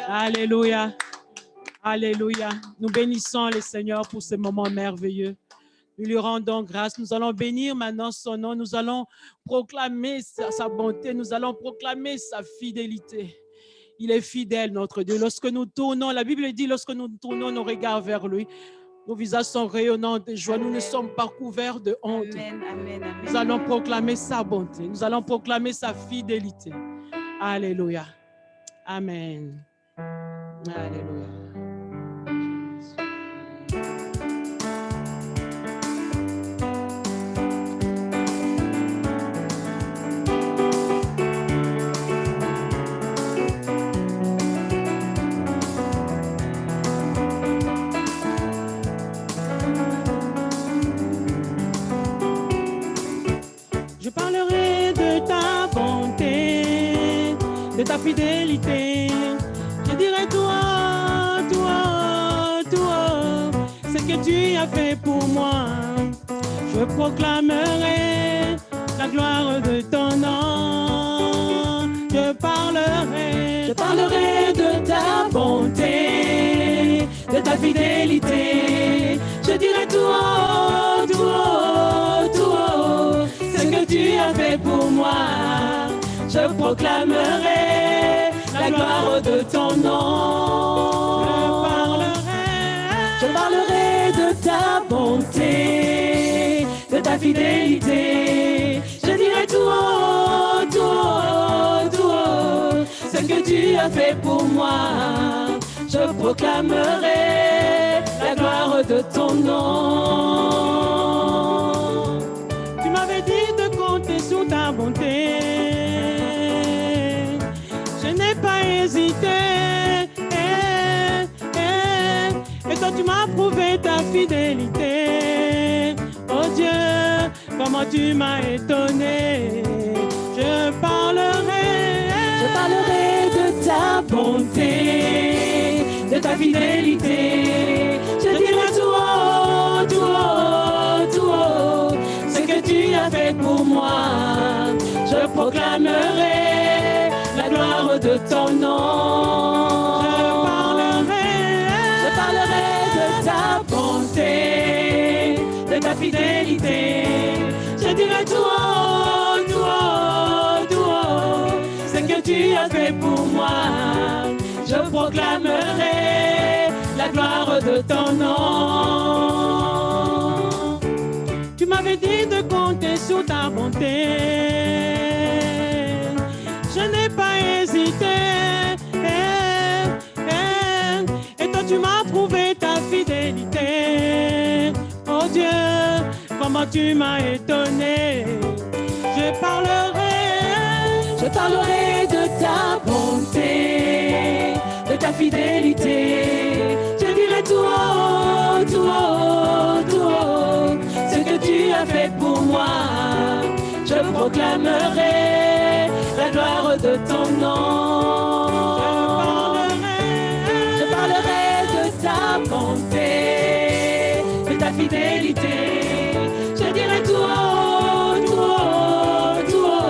Alléluia. Alléluia. Nous bénissons le Seigneur pour ce moment merveilleux. Nous lui rendons grâce. Nous allons bénir maintenant son nom. Nous allons proclamer sa bonté. Nous allons proclamer sa fidélité. Il est fidèle, notre Dieu. Lorsque nous tournons, la Bible dit, lorsque nous tournons nos regards vers lui, nos visages sont rayonnants de joie. Nous ne sommes pas couverts de honte. Amen, amen, amen. Nous allons proclamer sa bonté. Nous allons proclamer sa fidélité. Alléluia. Amen. Alléluia. Je parlerai de ta bonté, de ta fidélité. Je dirai toi, toi, toi, ce que tu as fait pour moi. Je proclamerai la gloire de ton nom. Je parlerai de ta bonté, de ta fidélité. Je dirai toi, toi, toi, ce que tu as fait pour moi. Je proclamerai la gloire de ton nom. Je parlerai de ta bonté, de ta fidélité. Je dirai toi, toi, toi, ce que tu as fait pour moi. Je proclamerai la gloire de ton nom. Tu m'avais dit de compter sur ta bonté. Je n'ai pas hésité. Et toi, tu m'as prouvé ta fidélité. Oh Dieu, comment tu m'as étonné. Je parlerai de ta bonté, de ta fidélité. Je dirai toi, toi, toi, ce que tu as fait pour moi. Je proclamerai la gloire de ton nom. Je parlerai de ta bonté, de ta fidélité. Je dirai toi, toi, toi, ce que tu as fait pour moi. Je proclamerai la gloire de ton nom. Tu m'avais dit de compter sur ta bonté. Je n'ai pas hésité. Et toi, tu m'as prouvé ta fidélité. Oh Dieu, comment tu m'as étonné. Je parlerai de ta bonté, de ta fidélité. Je dirai toi, toi, toi, ce que tu as fait pour moi. Je proclamerai la gloire de ton nom. Je parlerai de ta bonté, de ta fidélité. Je dirai toi, toi, toi,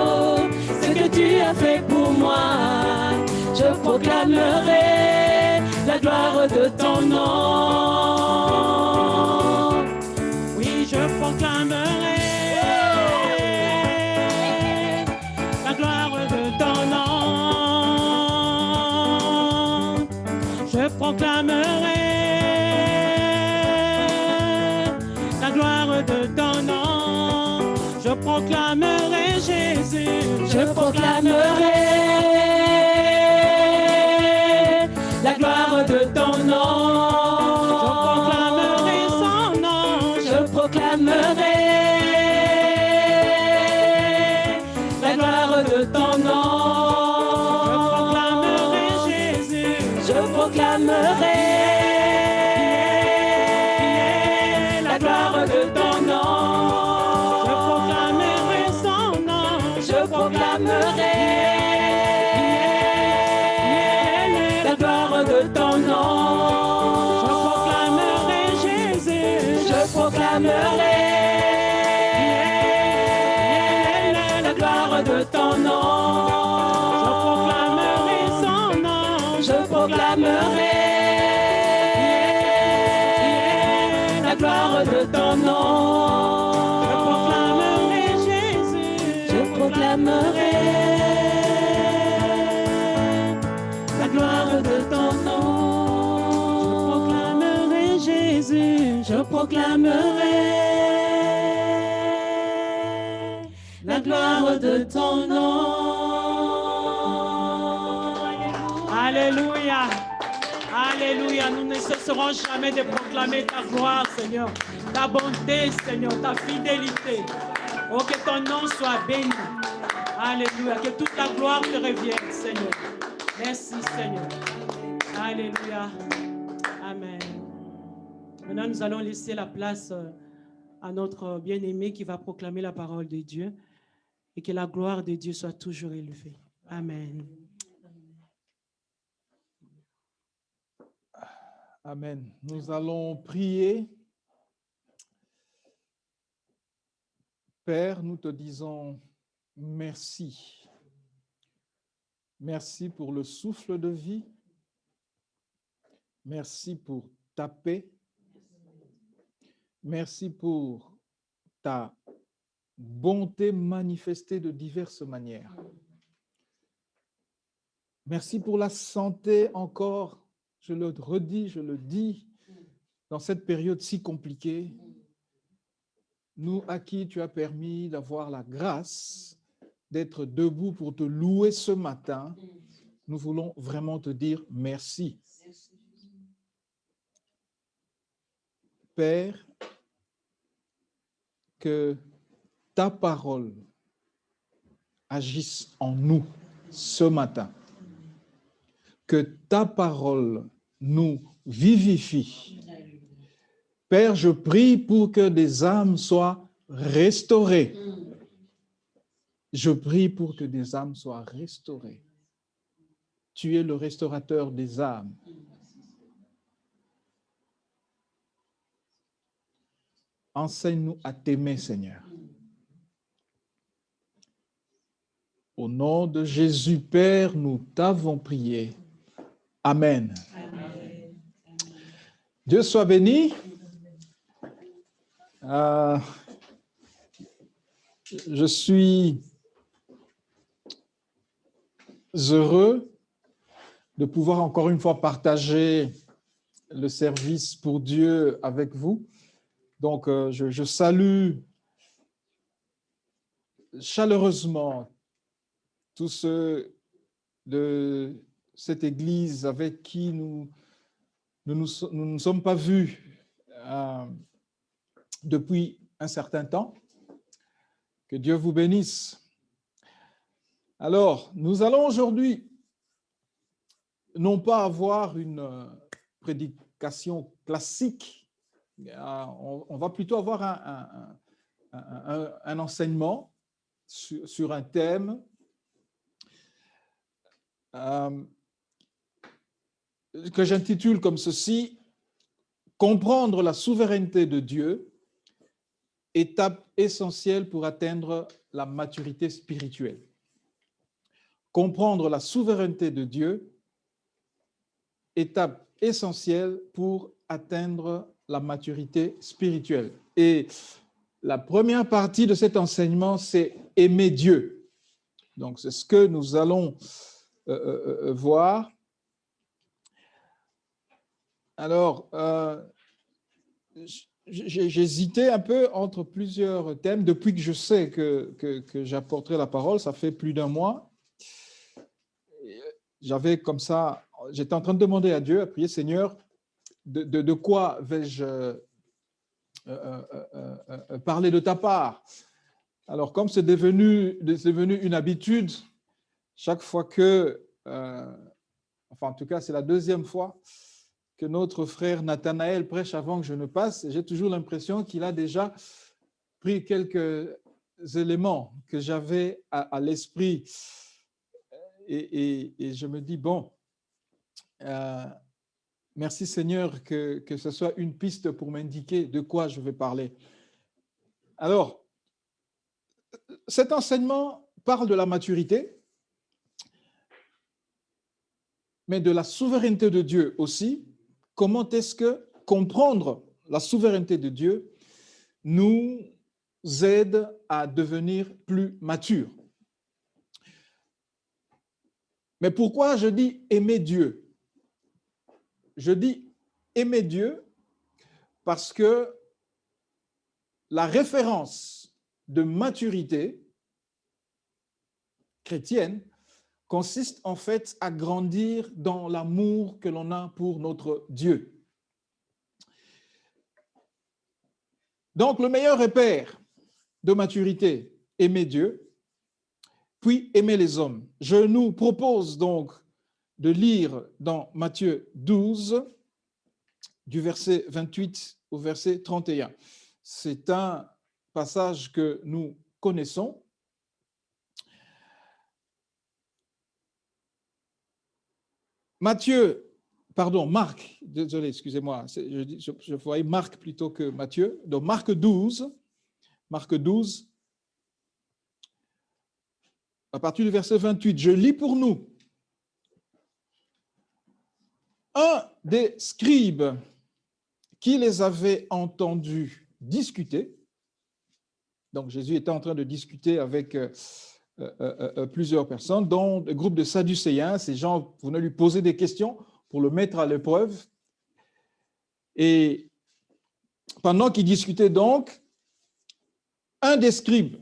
ce que tu as fait pour moi. Je proclamerai la gloire de ton nom. Oui, je proclamerai la gloire de ton nom. Je proclamerai la gloire de ton nom. Je proclamerai Jésus. Je proclamerai la gloire de ton nom. Je proclamerai son nom. Je proclamerai la gloire de ton nom. Je proclamerai Jésus. Je proclamerai la gloire de ton nom. Je proclamerai son nom. Je proclamerai la gloire de ton nom. Je proclamerai Jésus. Je proclamerai la gloire de ton nom. Je proclamerai son nom. Je proclamerai proclamerai la gloire de ton nom. Je proclamerai Jésus. Je proclamerai la gloire de ton nom. Je proclamerai Jésus. Je proclamerai la gloire de ton nom. Alléluia. Alléluia. Nous ne cesserons jamais de proclamer ta gloire, Seigneur. Ta bonté, Seigneur. Ta fidélité. Oh, que ton nom soit béni. Alléluia. Que toute la gloire te revienne, Seigneur. Merci, Seigneur. Alléluia. Amen. Maintenant, nous allons laisser la place à notre bien-aimé qui va proclamer la parole de Dieu et que la gloire de Dieu soit toujours élevée. Amen. Amen. Nous allons prier. Père, nous te disons merci. Merci pour le souffle de vie. Merci pour ta paix. Merci pour ta bonté manifestée de diverses manières. Merci pour la santé encore, je le redis, je le dis, dans cette période si compliquée. Nous à qui tu as permis d'avoir la grâce d'être debout pour te louer ce matin, nous voulons vraiment te dire merci. Père, que ta parole agisse en nous ce matin. Que ta parole nous vivifie. Père, je prie pour que des âmes soient restaurées. Je prie pour que des âmes soient restaurées. Tu es le restaurateur des âmes. Enseigne-nous à t'aimer, Seigneur. Au nom de Jésus, Père, nous t'avons prié. Amen. Amen. Dieu soit béni. Je suis heureux de pouvoir encore une fois partager le service pour Dieu avec vous. Donc, je salue chaleureusement tous ceux de cette église avec qui nous ne sommes pas vus depuis un certain temps. Que Dieu vous bénisse. Alors, nous allons aujourd'hui non pas avoir une prédication classique, on va plutôt avoir un enseignement sur un thème que j'intitule comme ceci: Comprendre la souveraineté de Dieu, étape essentielle pour atteindre la maturité spirituelle. Comprendre la souveraineté de Dieu, étape essentielle pour atteindre la maturité spirituelle. Et la première partie de cet enseignement, c'est aimer Dieu. Donc, c'est ce que nous allons voir. Alors, j'hésitais un peu entre plusieurs thèmes depuis que je sais que j'apporterai la parole. Ça fait plus d'un mois. J'avais comme ça, j'étais en train de demander à Dieu, à prier, Seigneur, de quoi vais-je parler de ta part? Alors, comme c'est devenu une habitude, chaque fois que, enfin en tout cas c'est la deuxième fois que notre frère Nathanaël prêche avant que je ne passe, j'ai toujours l'impression qu'il a déjà pris quelques éléments que j'avais à l'esprit. Et je me dis, bon, merci Seigneur que ce soit une piste pour m'indiquer de quoi je vais parler. Alors, cet enseignement parle de la maturité. mais de la souveraineté de Dieu aussi. Comment est-ce que comprendre la souveraineté de Dieu nous aide à devenir plus matures? Mais pourquoi je dis aimer Dieu? Je dis aimer Dieu parce que la référence de maturité chrétienne consiste en fait à grandir dans l'amour que l'on a pour notre Dieu. Donc, le meilleur repère de maturité, aimer Dieu, puis aimer les hommes. Je nous propose donc de lire dans Matthieu 12, du verset 28 au verset 31. C'est un passage que nous connaissons. Marc, désolé, excusez-moi, je voyais Marc plutôt que Matthieu. Donc, Marc 12, à partir du verset 28, je lis pour nous. Un des scribes qui les avait entendus discuter, donc Jésus était en train de discuter avec plusieurs personnes, dont le groupe de Sadducéens. Ces gens venaient lui poser des questions pour le mettre à l'épreuve. Et pendant qu'ils discutaient donc, un des scribes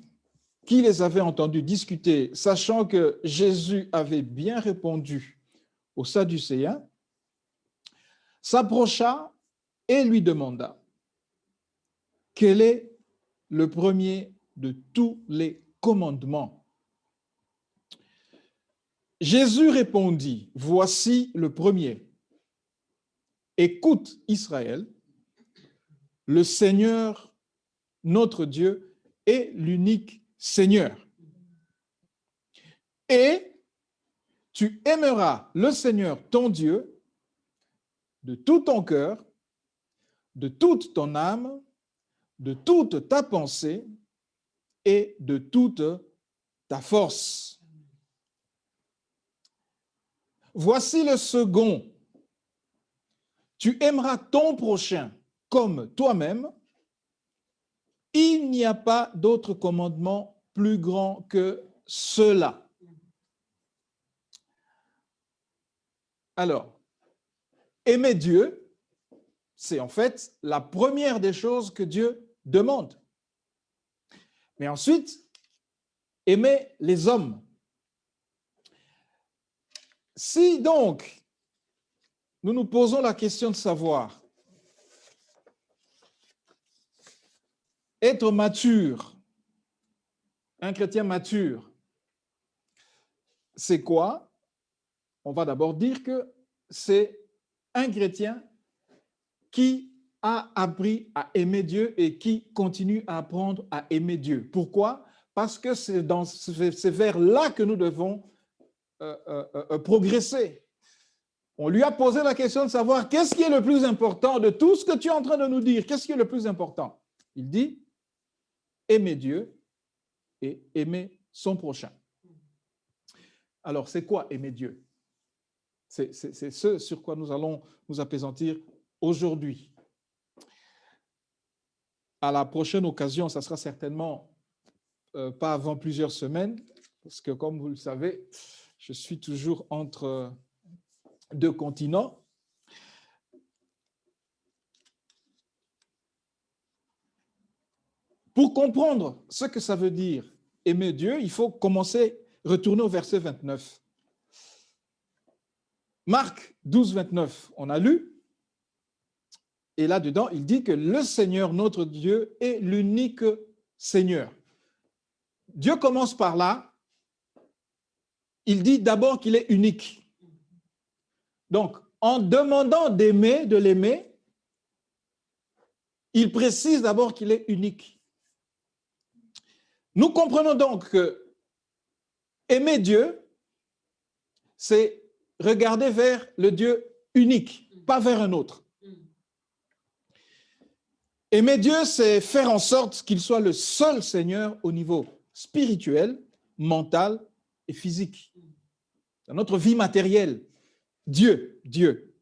qui les avait entendus discuter, sachant que Jésus avait bien répondu aux Sadducéens, s'approcha et lui demanda quel est le premier de tous les commandements. Jésus répondit, voici le premier. Écoute Israël, le Seigneur, notre Dieu, est l'unique Seigneur. Et tu aimeras le Seigneur, ton Dieu, de tout ton cœur, de toute ton âme, de toute ta pensée et de toute ta force. Voici le second. Tu aimeras ton prochain comme toi-même. Il n'y a pas d'autre commandement plus grand que cela. Alors, aimer Dieu, c'est en fait la première des choses que Dieu demande. Mais ensuite, aimer les hommes. Si donc, nous nous posons la question de savoir, être mature, un chrétien mature, c'est quoi? On va d'abord dire que c'est un chrétien qui a appris à aimer Dieu et qui continue à apprendre à aimer Dieu. Pourquoi? Parce que c'est vers là que nous devons progresser. On lui a posé la question de savoir qu'est-ce qui est le plus important de tout ce que tu es en train de nous dire. Qu'est-ce qui est le plus important? Il dit aimer Dieu et aimer son prochain. Alors, c'est quoi aimer Dieu? C'est ce sur quoi nous allons nous appesantir aujourd'hui. À la prochaine occasion, ça sera certainement pas avant plusieurs semaines, parce que comme vous le savez, je suis toujours entre deux continents. Pour comprendre ce que ça veut dire aimer Dieu, il faut retourner au verset 29. Marc 12, 29, on a lu, et là-dedans, il dit que le Seigneur, notre Dieu, est l'unique Seigneur. Dieu commence par là, il dit d'abord qu'il est unique. Donc, en demandant d'aimer, de l'aimer, il précise d'abord qu'il est unique. Nous comprenons donc que aimer Dieu, c'est regarder vers le Dieu unique, pas vers un autre. Aimer Dieu, c'est faire en sorte qu'il soit le seul Seigneur au niveau spirituel, mental et physique. Dans notre vie matérielle, Dieu, Dieu.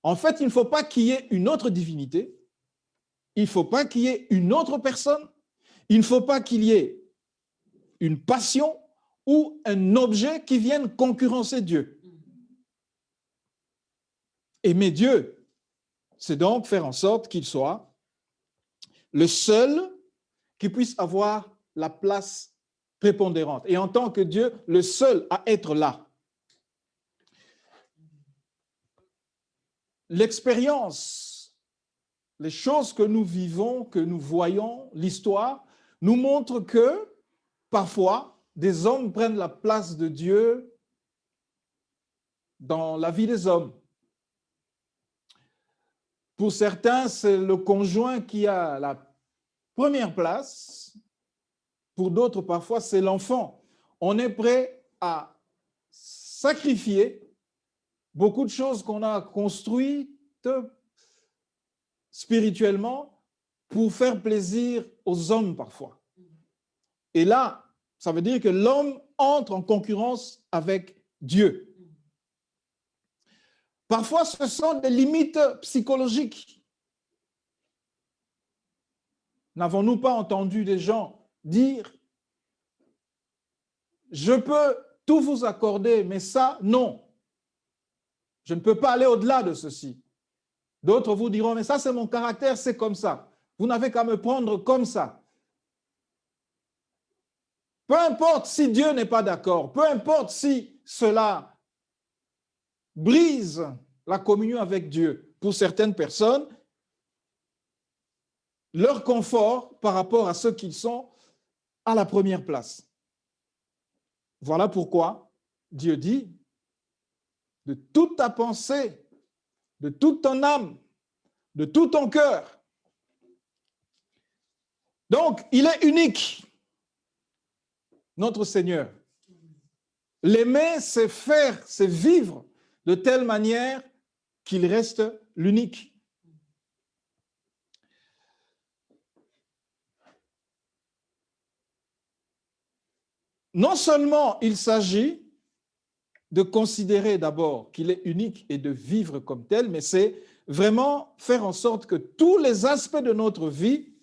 En fait, il ne faut pas qu'il y ait une autre divinité, il ne faut pas qu'il y ait une autre personne, il ne faut pas qu'il y ait une passion ou un objet qui vienne concurrencer Dieu. Aimer Dieu, c'est donc faire en sorte qu'il soit le seul qui puisse avoir la place prépondérante. Et en tant que Dieu, le seul à être là. L'expérience, les choses que nous vivons, que nous voyons, l'histoire, nous montre que parfois, des hommes prennent la place de Dieu dans la vie des hommes. Pour certains, c'est le conjoint qui a la première place. Pour d'autres, parfois, c'est l'enfant. On est prêt à sacrifier beaucoup de choses qu'on a construites spirituellement pour faire plaisir aux hommes parfois. Et là, ça veut dire que l'homme entre en concurrence avec Dieu. Parfois, ce sont des limites psychologiques. N'avons-nous pas entendu des gens dire « Je peux tout vous accorder, mais ça, non. Je ne peux pas aller au-delà de ceci. » D'autres vous diront « Mais ça, c'est mon caractère, c'est comme ça. Vous n'avez qu'à me prendre comme ça. » Peu importe si Dieu n'est pas d'accord, peu importe si cela brise la communion avec Dieu. Pour certaines personnes, leur confort par rapport à ceux qu'ils sont à la première place. Voilà pourquoi Dieu dit, de toute ta pensée, de toute ton âme, de tout ton cœur. Donc, il est unique, notre Seigneur. L'aimer, c'est faire, c'est vivre de telle manière qu'il reste l'unique. Non seulement il s'agit de considérer d'abord qu'il est unique et de vivre comme tel, mais c'est vraiment faire en sorte que tous les aspects de notre vie,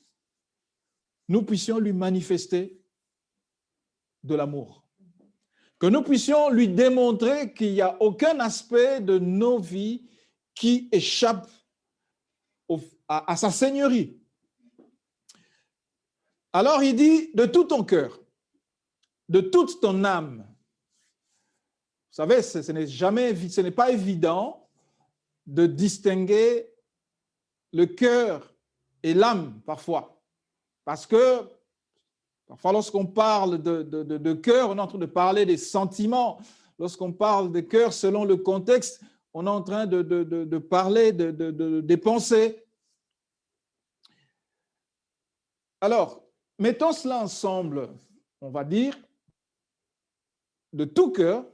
nous puissions lui manifester de l'amour. Que nous puissions lui démontrer qu'il n'y a aucun aspect de nos vies qui échappe à sa seigneurie. Alors il dit de tout ton cœur, de toute ton âme. Vous savez, ce n'est pas évident de distinguer le cœur et l'âme parfois. Parce que parfois lorsqu'on parle de cœur, on est en train de parler des sentiments. Lorsqu'on parle de cœur selon le contexte, on est en train de parler des pensées. Alors, mettons cela ensemble, on va dire, de tout cœur,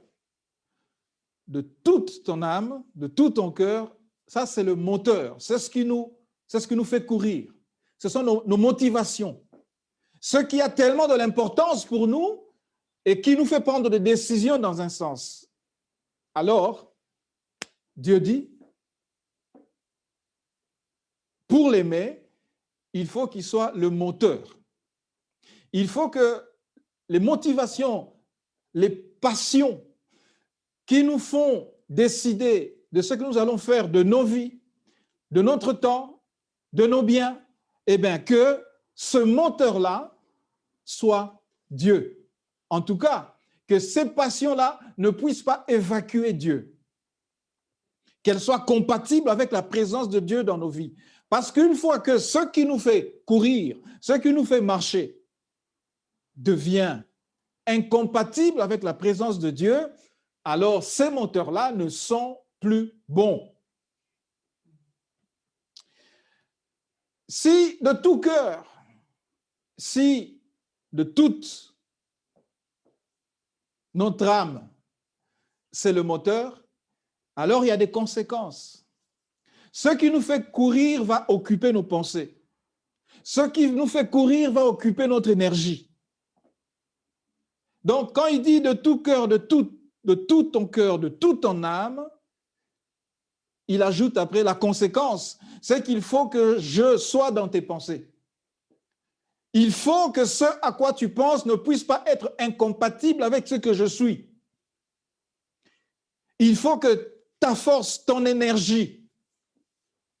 de toute ton âme, de tout ton cœur, ça c'est le moteur, c'est ce qui nous fait courir. Ce sont nos motivations. Ce qui a tellement de l'importance pour nous et qui nous fait prendre des décisions dans un sens. Alors, Dieu dit, pour l'aimer, il faut qu'il soit le moteur. Il faut que les motivations, les passions qui nous font décider de ce que nous allons faire de nos vies, de notre temps, de nos biens, eh bien que ce moteur-là soit Dieu. En tout cas, que ces passions-là ne puissent pas évacuer Dieu. Qu'elles soient compatibles avec la présence de Dieu dans nos vies. Parce qu'une fois que ce qui nous fait courir, ce qui nous fait marcher, devient incompatible avec la présence de Dieu, alors ces moteurs-là ne sont plus bons. Si de tout cœur, si de toute notre âme, c'est le moteur, alors il y a des conséquences. Ce qui nous fait courir va occuper nos pensées. Ce qui nous fait courir va occuper notre énergie. Donc, quand il dit de tout cœur, de toute de tout ton cœur, de toute ton âme, il ajoute après la conséquence, c'est qu'il faut que je sois dans tes pensées. Il faut que ce à quoi tu penses ne puisse pas être incompatible avec ce que je suis. Il faut que ta force, ton énergie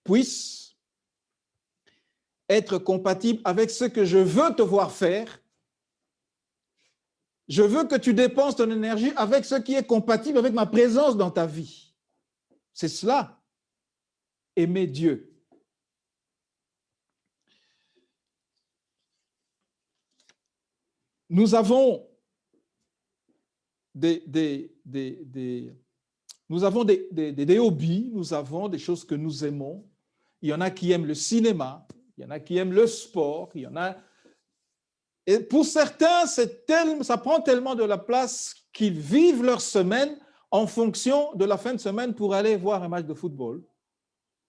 puisse être compatible avec ce que je veux te voir faire. Je veux que tu dépenses ton énergie avec ce qui est compatible avec ma présence dans ta vie. C'est cela, aimer Dieu. Nous avons des hobbies, nous avons des choses que nous aimons. Il y en a qui aiment le cinéma, il y en a qui aiment le sport, il y en a... Et pour certains, ça prend tellement de la place qu'ils vivent leur semaine en fonction de la fin de semaine pour aller voir un match de football,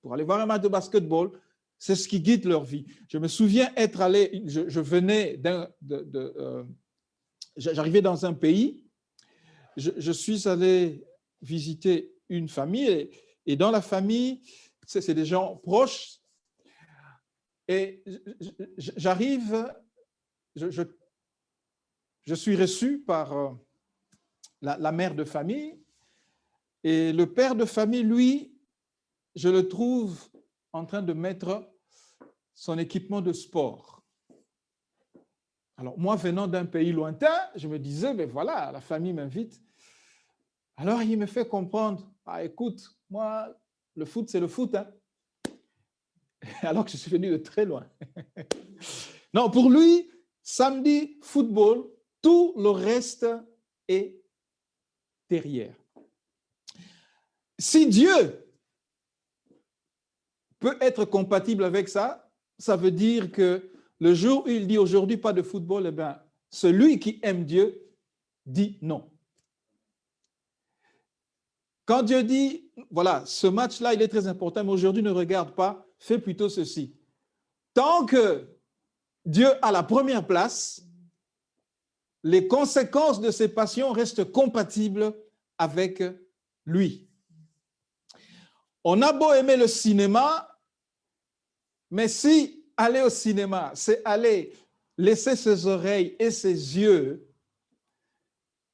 pour aller voir un match de basketball. C'est ce qui guide leur vie. Je me souviens être allé, j'arrivais dans un pays, je suis allé visiter une famille et dans la famille, c'est des gens proches et j'arrive, je suis reçu par la mère de famille et le père de famille, lui, je le trouve en train de mettre son équipement de sport. Alors, moi, venant d'un pays lointain, je me disais, ben voilà, la famille m'invite. Alors, il me fait comprendre, ah, écoute, moi, le foot, c'est le foot, hein. Alors que je suis venu de très loin. Non, pour lui, samedi, football, tout le reste est derrière. Si Dieu peut être compatible avec ça, ça veut dire que le jour où il dit aujourd'hui pas de football, eh bien, celui qui aime Dieu dit non. Quand Dieu dit, voilà, ce match-là, il est très important, mais aujourd'hui ne regarde pas, fais plutôt ceci. Tant que Dieu a la première place, les conséquences de ses passions restent compatibles avec lui. On a beau aimer le cinéma, mais si aller au cinéma, c'est aller laisser ses oreilles et ses yeux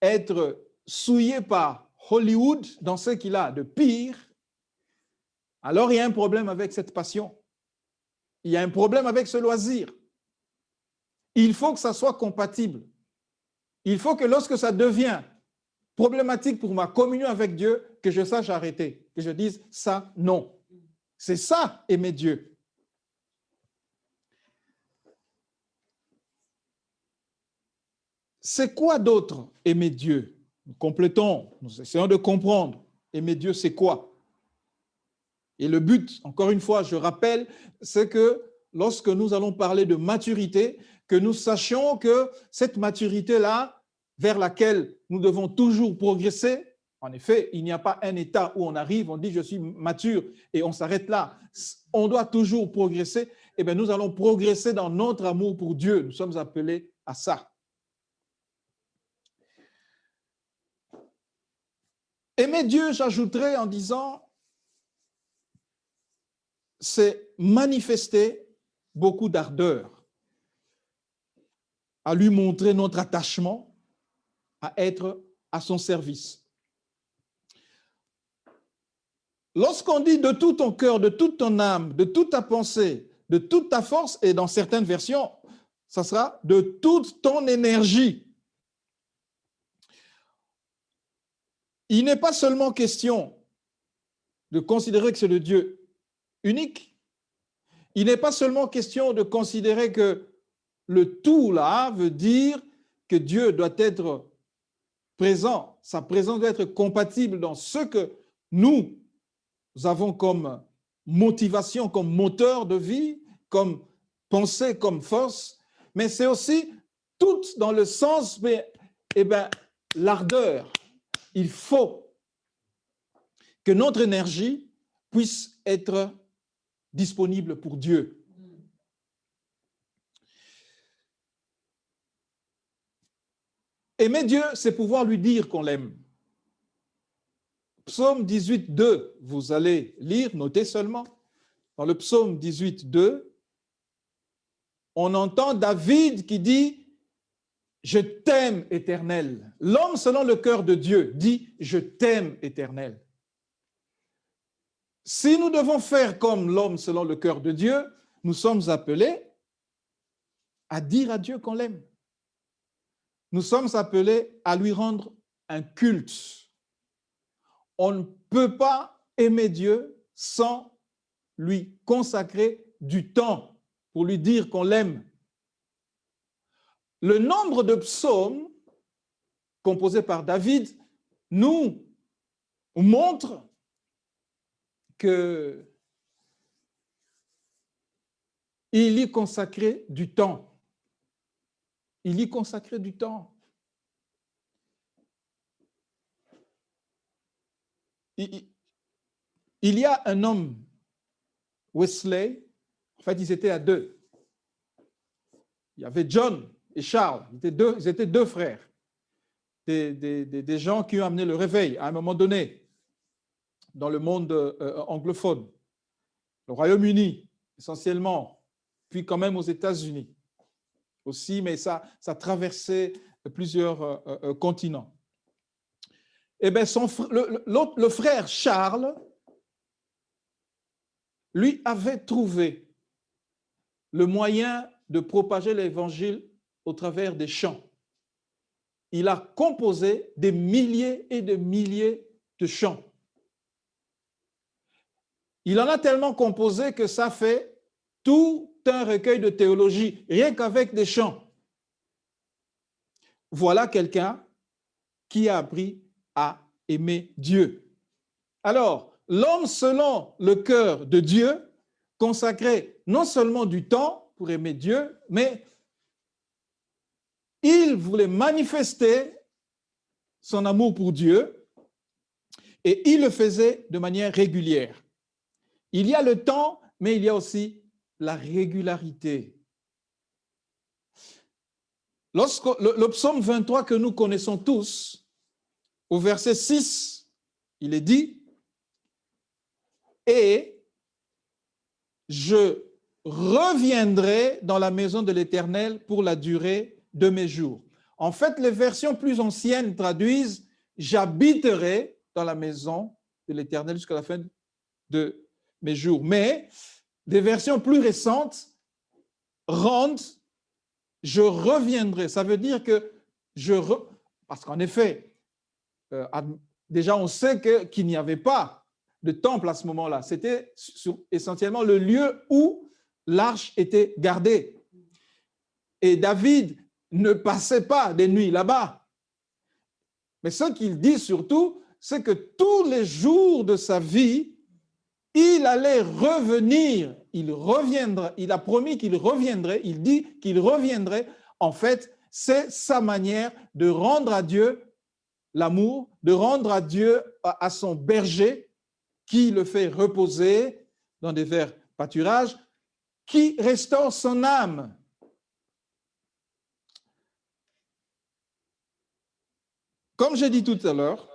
être souillés par Hollywood dans ce qu'il a de pire, alors il y a un problème avec cette passion. Il y a un problème avec ce loisir. Il faut que ça soit compatible. Il faut que lorsque ça devient problématique pour ma communion avec Dieu, que je sache arrêter, que je dise ça, non. C'est ça, aimer Dieu. C'est quoi d'autre, aimer Dieu? Nous complétons, nous essayons de comprendre. Aimer Dieu, c'est quoi? Et le but, encore une fois, je rappelle, c'est que lorsque nous allons parler de maturité, que nous sachions que cette maturité-là, vers laquelle nous devons toujours progresser, en effet, il n'y a pas un état où on arrive, on dit je suis mature et on s'arrête là. On doit toujours progresser. Eh bien, nous allons progresser dans notre amour pour Dieu. Nous sommes appelés à ça. Aimer Dieu, j'ajouterais en disant, c'est manifester beaucoup d'ardeur, à lui montrer notre attachement, à être à son service. Lorsqu'on dit de tout ton cœur, de toute ton âme, de toute ta pensée, de toute ta force, et dans certaines versions, ça sera de toute ton énergie. Il n'est pas seulement question de considérer que c'est le Dieu unique. Il n'est pas seulement question de considérer que le tout là veut dire que Dieu doit être présent, sa présence doit être compatible dans ce que nous avons comme motivation, comme moteur de vie, comme pensée, comme force, mais c'est aussi tout dans le sens, l'ardeur. Il faut que notre énergie puisse être disponible pour Dieu. Aimer Dieu, c'est pouvoir lui dire qu'on l'aime. psaume 18, 2, vous allez lire, notez seulement. Dans le psaume 18, 2, on entend David qui dit « Je t'aime, Éternel ». L'homme selon le cœur de Dieu dit « Je t'aime, Éternel ». Si nous devons faire comme l'homme selon le cœur de Dieu, nous sommes appelés à dire à Dieu qu'on l'aime. Nous sommes appelés à lui rendre un culte. On ne peut pas aimer Dieu sans lui consacrer du temps pour lui dire qu'on l'aime. Le nombre de psaumes composés par David nous montre qu'il y consacrait du temps. Il y consacrait du temps. Il y a un homme, Wesley, en fait, ils étaient à deux. Il y avait John et Charles, ils étaient deux frères, des gens qui ont amené le réveil à un moment donné dans le monde anglophone, le Royaume-Uni essentiellement, puis quand même aux États-Unis aussi, mais ça traversait plusieurs continents. Eh bien, le frère Charles, lui, avait trouvé le moyen de propager l'évangile au travers des chants. Il a composé des milliers et des milliers de chants. Il en a tellement composé que ça fait tout un recueil de théologie, rien qu'avec des chants. Voilà quelqu'un qui a appris à aimer Dieu. Alors, l'homme selon le cœur de Dieu consacrait non seulement du temps pour aimer Dieu, mais il voulait manifester son amour pour Dieu et il le faisait de manière régulière. Il y a le temps, mais il y a aussi la régularité. Lorsque le psaume 23 que nous connaissons tous, au verset 6, il est dit « Et je reviendrai dans la maison de l'Éternel pour la durée de mes jours. » En fait, les versions plus anciennes traduisent « J'habiterai dans la maison de l'Éternel jusqu'à la fin de mes jours. » Mais des versions plus récentes rendent « Je reviendrai ». Ça veut dire que parce qu'en effet, déjà on sait qu'il n'y avait pas de temple à ce moment-là. C'était essentiellement le lieu où l'arche était gardée. Et David ne passait pas des nuits là-bas. Mais ce qu'il dit surtout, c'est que tous les jours de sa vie, il allait revenir, il reviendra, il a promis qu'il reviendrait, il dit qu'il reviendrait. En fait, c'est sa manière de rendre à Dieu l'amour, de rendre à Dieu, à son berger, qui le fait reposer dans des verts pâturages, qui restaure son âme. Comme j'ai dit tout à l'heure,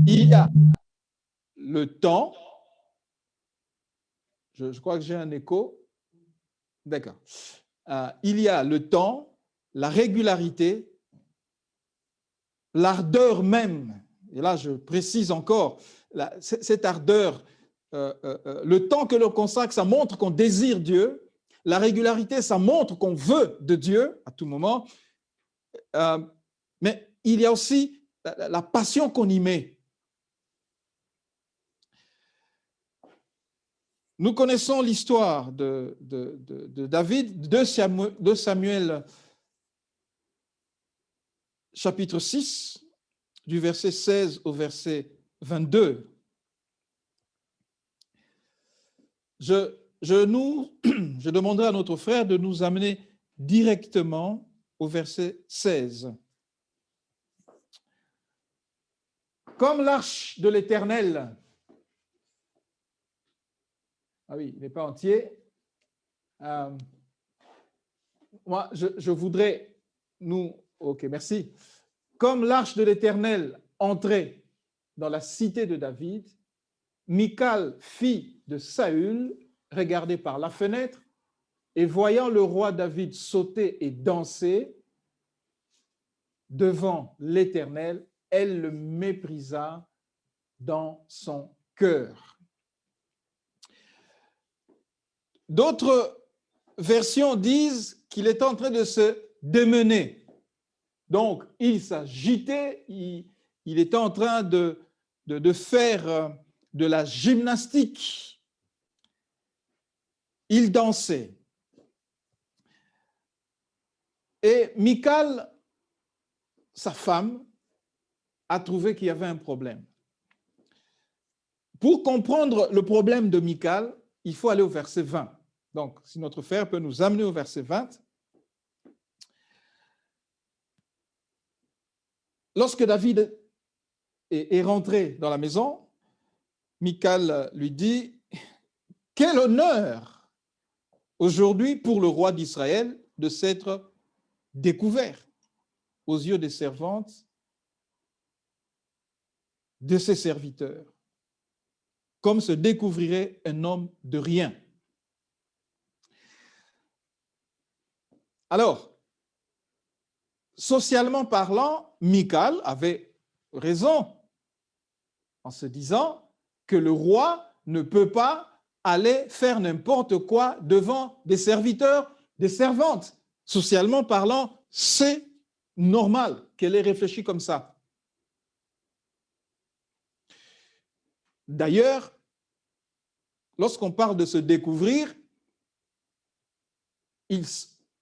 il y a le temps, je crois que j'ai un écho, d'accord. Il y a le temps, la régularité, l'ardeur même, et là je précise encore, cette ardeur, le temps que l'on consacre, ça montre qu'on désire Dieu, la régularité, ça montre qu'on veut de Dieu à tout moment, mais il y a aussi la passion qu'on y met. Nous connaissons l'histoire de David, de Samuel chapitre 6, du verset 16 au verset 22. Je demanderai à notre frère de nous amener directement au verset 16. Comme l'arche de l'Éternel, ah oui, il n'est pas entier. Moi, je voudrais ok, merci. comme l'arche de l'Éternel entrait dans la cité de David, Michal, fille de Saül, regardait par la fenêtre et voyant le roi David sauter et danser devant l'Éternel, elle le méprisa dans son cœur. D'autres versions disent qu'il est en train de se démener. Donc, il s'agitait, il était en train de faire de la gymnastique. Il dansait. Et Michal, sa femme, a trouvé qu'il y avait un problème. Pour comprendre le problème de Michal, il faut aller au verset 20. Donc, si notre frère peut nous amener au verset 20. Lorsque David est rentré dans la maison, Michal lui dit, « Quel honneur aujourd'hui pour le roi d'Israël de s'être découvert aux yeux des servantes de ses serviteurs, comme se découvrirait un homme de rien. » Alors, socialement parlant, Michal avait raison en se disant que le roi ne peut pas aller faire n'importe quoi devant des serviteurs, des servantes. Socialement parlant, c'est normal qu'elle ait réfléchi comme ça. D'ailleurs, lorsqu'on parle de se découvrir,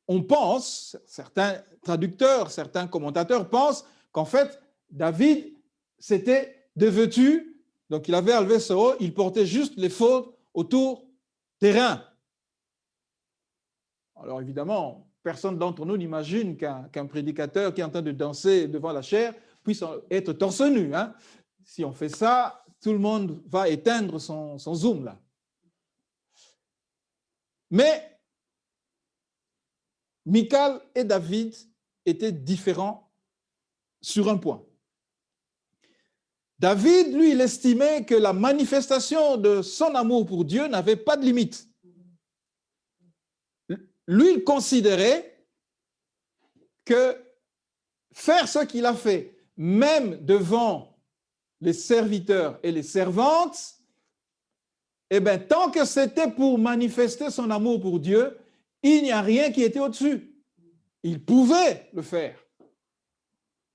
on pense, certains traducteurs, certains commentateurs pensent qu'en fait, David s'était dévêtu, donc il avait enlevé ce haut, il portait juste les faux autour des reins. Alors évidemment, personne d'entre nous n'imagine qu'un prédicateur qui est en train de danser devant la chair puisse être torse nu. Hein. Si on fait ça, tout le monde va éteindre son zoom là. Mais Michal et David étaient différents sur un point. David, lui, il estimait que la manifestation de son amour pour Dieu n'avait pas de limite. Lui, il considérait que faire ce qu'il a fait, même devant les serviteurs et les servantes, eh bien, tant que c'était pour manifester son amour pour Dieu, il n'y a rien qui était au-dessus. Il pouvait le faire.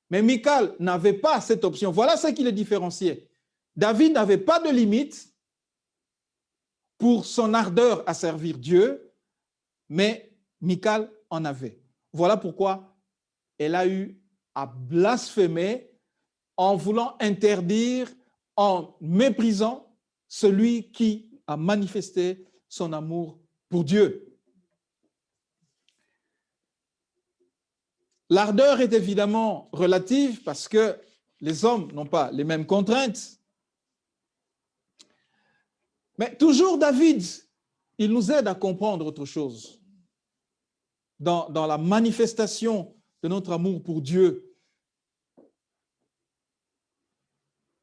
Mais Michal n'avait pas cette option. Voilà ce qui le différenciait. David n'avait pas de limite pour son ardeur à servir Dieu, mais Michal en avait. Voilà pourquoi elle a eu à blasphémer en voulant interdire, en méprisant celui qui a manifesté son amour pour Dieu. L'ardeur est évidemment relative parce que les hommes n'ont pas les mêmes contraintes. Mais toujours David, il nous aide à comprendre autre chose. Dans la manifestation de notre amour pour Dieu.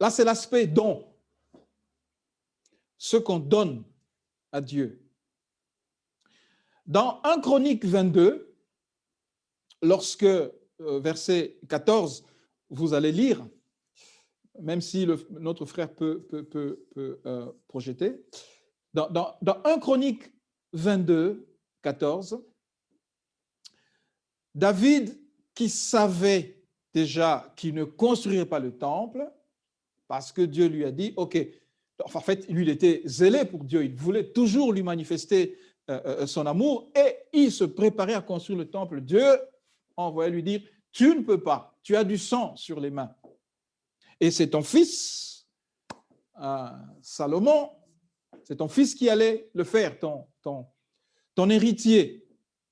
Là, c'est l'aspect don. Ce qu'on donne à Dieu. Dans 1 Chronique 22, lorsque, verset 14, vous allez lire, même si notre frère peut projeter, dans 1 Chronique 22, 14, David, qui savait déjà qu'il ne construirait pas le temple, parce que Dieu lui a dit, ok, en fait, lui, il était zélé pour Dieu, il voulait toujours lui manifester son amour, et il se préparait à construire le temple. Dieu envoyait lui dire, tu ne peux pas, tu as du sang sur les mains. Et c'est ton fils, Salomon, c'est ton fils qui allait le faire, ton héritier.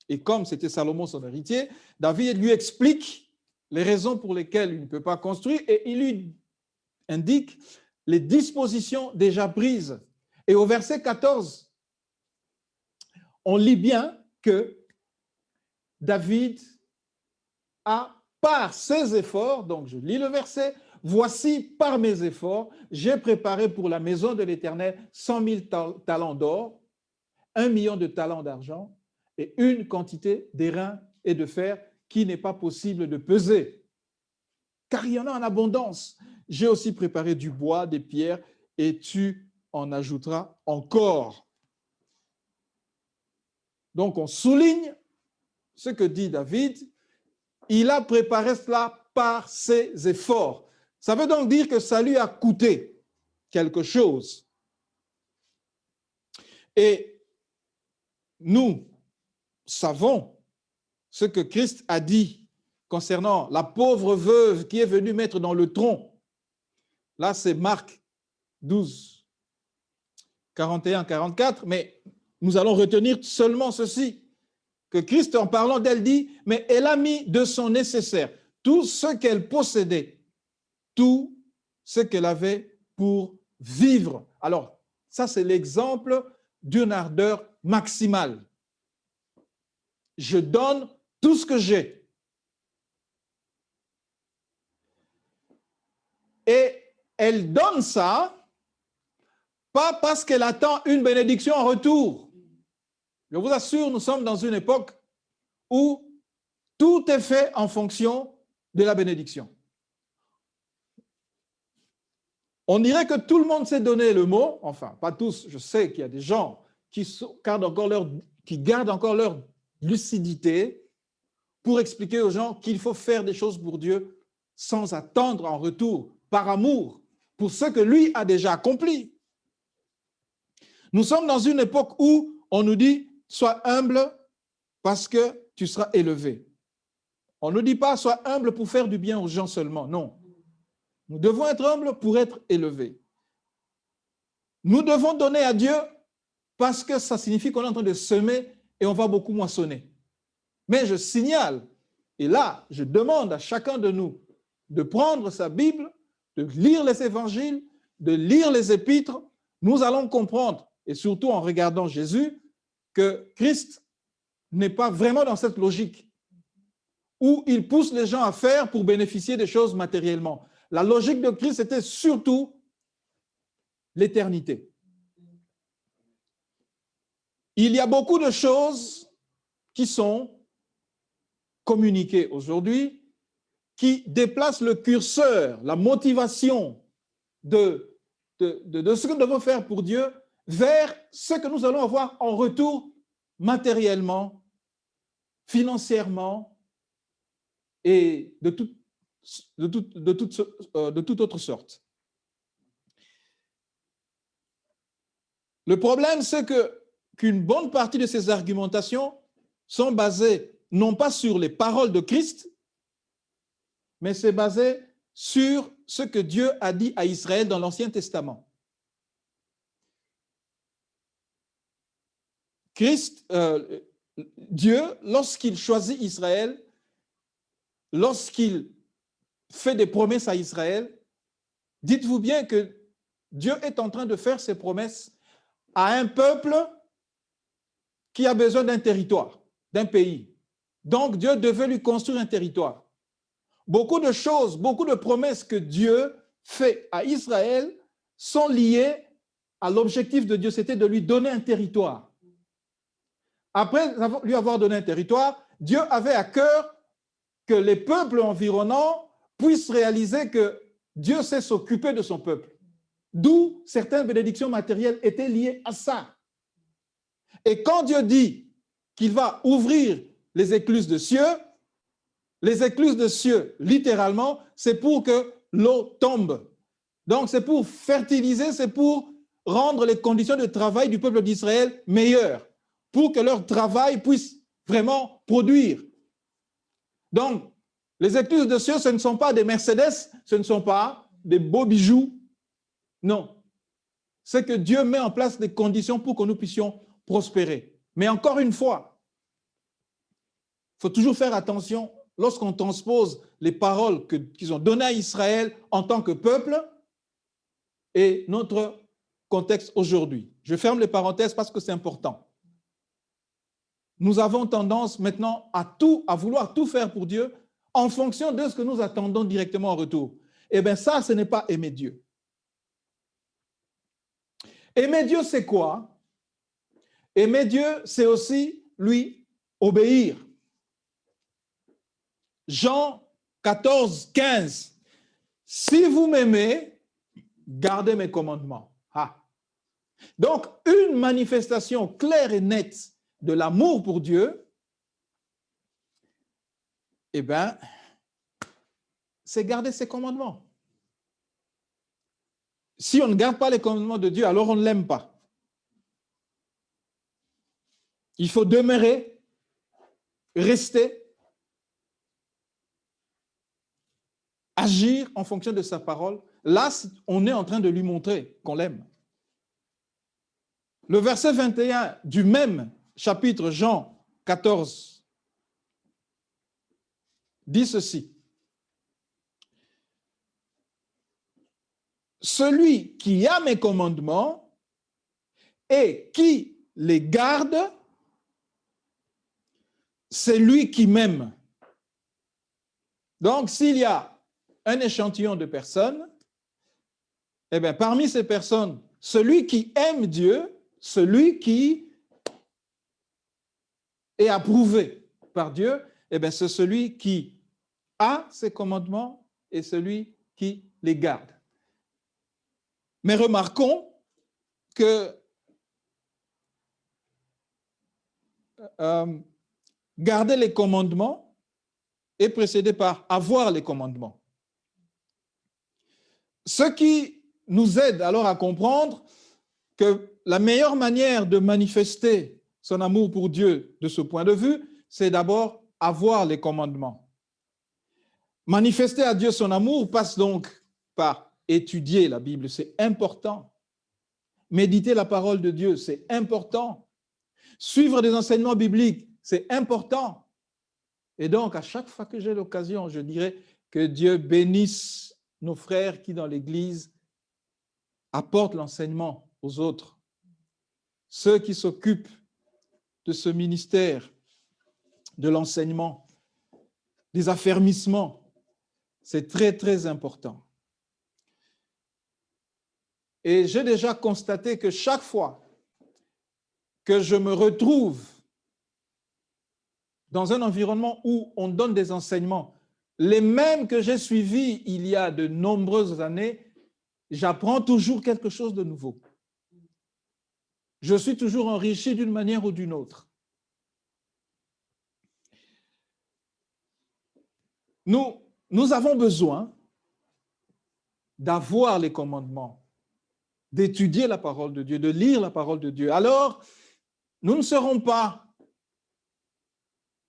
Et comme c'était Salomon son héritier, David lui explique les raisons pour lesquelles il ne peut pas construire et il lui indique les dispositions déjà prises. Et au verset 14, on lit bien que David a par ses efforts, donc je lis le verset, voici par mes efforts, j'ai préparé pour la maison de l'Éternel 100 000 talents d'or, 1 million de talents d'argent et une quantité d'airain et de fer qui n'est pas possible de peser. Car il y en a en abondance. J'ai aussi préparé du bois, des pierres, et tu en ajouteras encore. Donc, on souligne ce que dit David. Il a préparé cela par ses efforts. Ça veut donc dire que ça lui a coûté quelque chose. Et nous savons ce que Christ a dit concernant la pauvre veuve qui est venue mettre dans le tronc. Là, c'est Marc 12, 41-44, mais nous allons retenir seulement ceci, que Christ, en parlant d'elle, dit, mais elle a mis de son nécessaire, tout ce qu'elle possédait, tout ce qu'elle avait pour vivre. Alors, ça, c'est l'exemple d'une ardeur maximale. Je donne tout ce que j'ai. Et elle donne ça, pas parce qu'elle attend une bénédiction en retour. Je vous assure, nous sommes dans une époque où tout est fait en fonction de la bénédiction. On dirait que tout le monde s'est donné le mot, enfin, pas tous, je sais qu'il y a des gens qui gardent encore leur lucidité pour expliquer aux gens qu'il faut faire des choses pour Dieu sans attendre en retour, par amour, pour ce que lui a déjà accompli. Nous sommes dans une époque où on nous dit « sois humble parce que tu seras élevé ». On ne dit pas « sois humble pour faire du bien aux gens seulement ». Non. Nous devons être humbles pour être élevés. Nous devons donner à Dieu parce que ça signifie qu'on est en train de semer et on va beaucoup moissonner. Mais je signale, et là, je demande à chacun de nous de prendre sa Bible, de lire les évangiles, de lire les épîtres. Nous allons comprendre, et surtout en regardant Jésus, que Christ n'est pas vraiment dans cette logique où il pousse les gens à faire pour bénéficier des choses matériellement. La logique de Christ était surtout l'éternité. Il y a beaucoup de choses qui sont communiquées aujourd'hui, qui déplacent le curseur, la motivation de ce que nous devons faire pour Dieu vers ce que nous allons avoir en retour matériellement, financièrement et de toute autre sorte. Le problème, c'est qu'une bonne partie de ces argumentations sont basées non pas sur les paroles de Christ, mais c'est basé sur ce que Dieu a dit à Israël dans l'Ancien Testament. Dieu, lorsqu'il choisit Israël, lorsqu'il fait des promesses à Israël, dites-vous bien que Dieu est en train de faire ses promesses à un peuple qui a besoin d'un territoire, d'un pays. Donc Dieu devait lui construire un territoire. Beaucoup de choses, beaucoup de promesses que Dieu fait à Israël sont liées à l'objectif de Dieu, c'était de lui donner un territoire. Après lui avoir donné un territoire, Dieu avait à cœur que les peuples environnants puissent réaliser que Dieu sait s'occuper de son peuple. D'où certaines bénédictions matérielles étaient liées à ça. Et quand Dieu dit qu'il va ouvrir les écluses de cieux, littéralement, c'est pour que l'eau tombe. Donc, c'est pour fertiliser, c'est pour rendre les conditions de travail du peuple d'Israël meilleures, pour que leur travail puisse vraiment produire. Donc, les écluses de cieux, ce ne sont pas des Mercedes, ce ne sont pas des beaux bijoux. Non. C'est que Dieu met en place des conditions pour que nous puissions prospérer. Mais encore une fois, il faut toujours faire attention lorsqu'on transpose les paroles qu'ils ont données à Israël en tant que peuple et notre contexte aujourd'hui. Je ferme les parenthèses parce que c'est important. Nous avons tendance maintenant à vouloir tout faire pour Dieu en fonction de ce que nous attendons directement en retour. Eh bien, ça, ce n'est pas aimer Dieu. Aimer Dieu, c'est quoi? Aimer Dieu, c'est aussi lui obéir. Jean 14, 15. Si vous m'aimez, gardez mes commandements. Ah. Donc, une manifestation claire et nette de l'amour pour Dieu, eh bien, c'est garder ses commandements. Si on ne garde pas les commandements de Dieu, alors on ne l'aime pas. Il faut demeurer, rester, agir en fonction de sa parole. Là, on est en train de lui montrer qu'on l'aime. Le verset 21 du même chapitre, Jean 14, dit ceci. Celui qui a mes commandements et qui les garde, c'est lui qui m'aime. Donc, s'il y a un échantillon de personnes, eh bien, parmi ces personnes, celui qui aime Dieu, celui qui est approuvé par Dieu, eh bien, c'est celui qui a ses commandements et celui qui les garde. Mais remarquons que garder les commandements est précédé par avoir les commandements. Ce qui nous aide alors à comprendre que la meilleure manière de manifester son amour pour Dieu de ce point de vue, c'est d'abord avoir les commandements. Manifester à Dieu son amour passe donc par étudier la Bible, c'est important. Méditer la parole de Dieu, c'est important. Suivre des enseignements bibliques, c'est important. Et donc, à chaque fois que j'ai l'occasion, je dirais que Dieu bénisse nos frères qui, dans l'Église, apportent l'enseignement aux autres. Ceux qui s'occupent de ce ministère, de l'enseignement, des affermissements, c'est très, très important. Et j'ai déjà constaté que chaque fois que je me retrouve dans un environnement où on donne des enseignements, les mêmes que j'ai suivis il y a de nombreuses années, j'apprends toujours quelque chose de nouveau. Je suis toujours enrichi d'une manière ou d'une autre. Nous avons besoin d'avoir les commandements, d'étudier la parole de Dieu, de lire la parole de Dieu. Alors, nous ne serons pas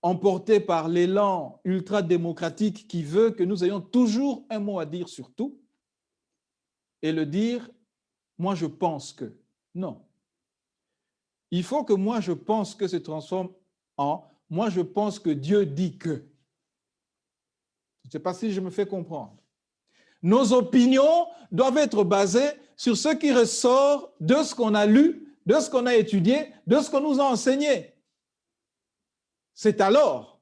emportés par l'élan ultra-démocratique qui veut que nous ayons toujours un mot à dire sur tout et le dire « moi je pense que ». Non. Il faut que moi je pense que se transforme en « moi je pense que Dieu dit que ». Je ne sais pas si je me fais comprendre. Nos opinions doivent être basées sur ce qui ressort de ce qu'on a lu, de ce qu'on a étudié, de ce qu'on nous a enseigné. C'est alors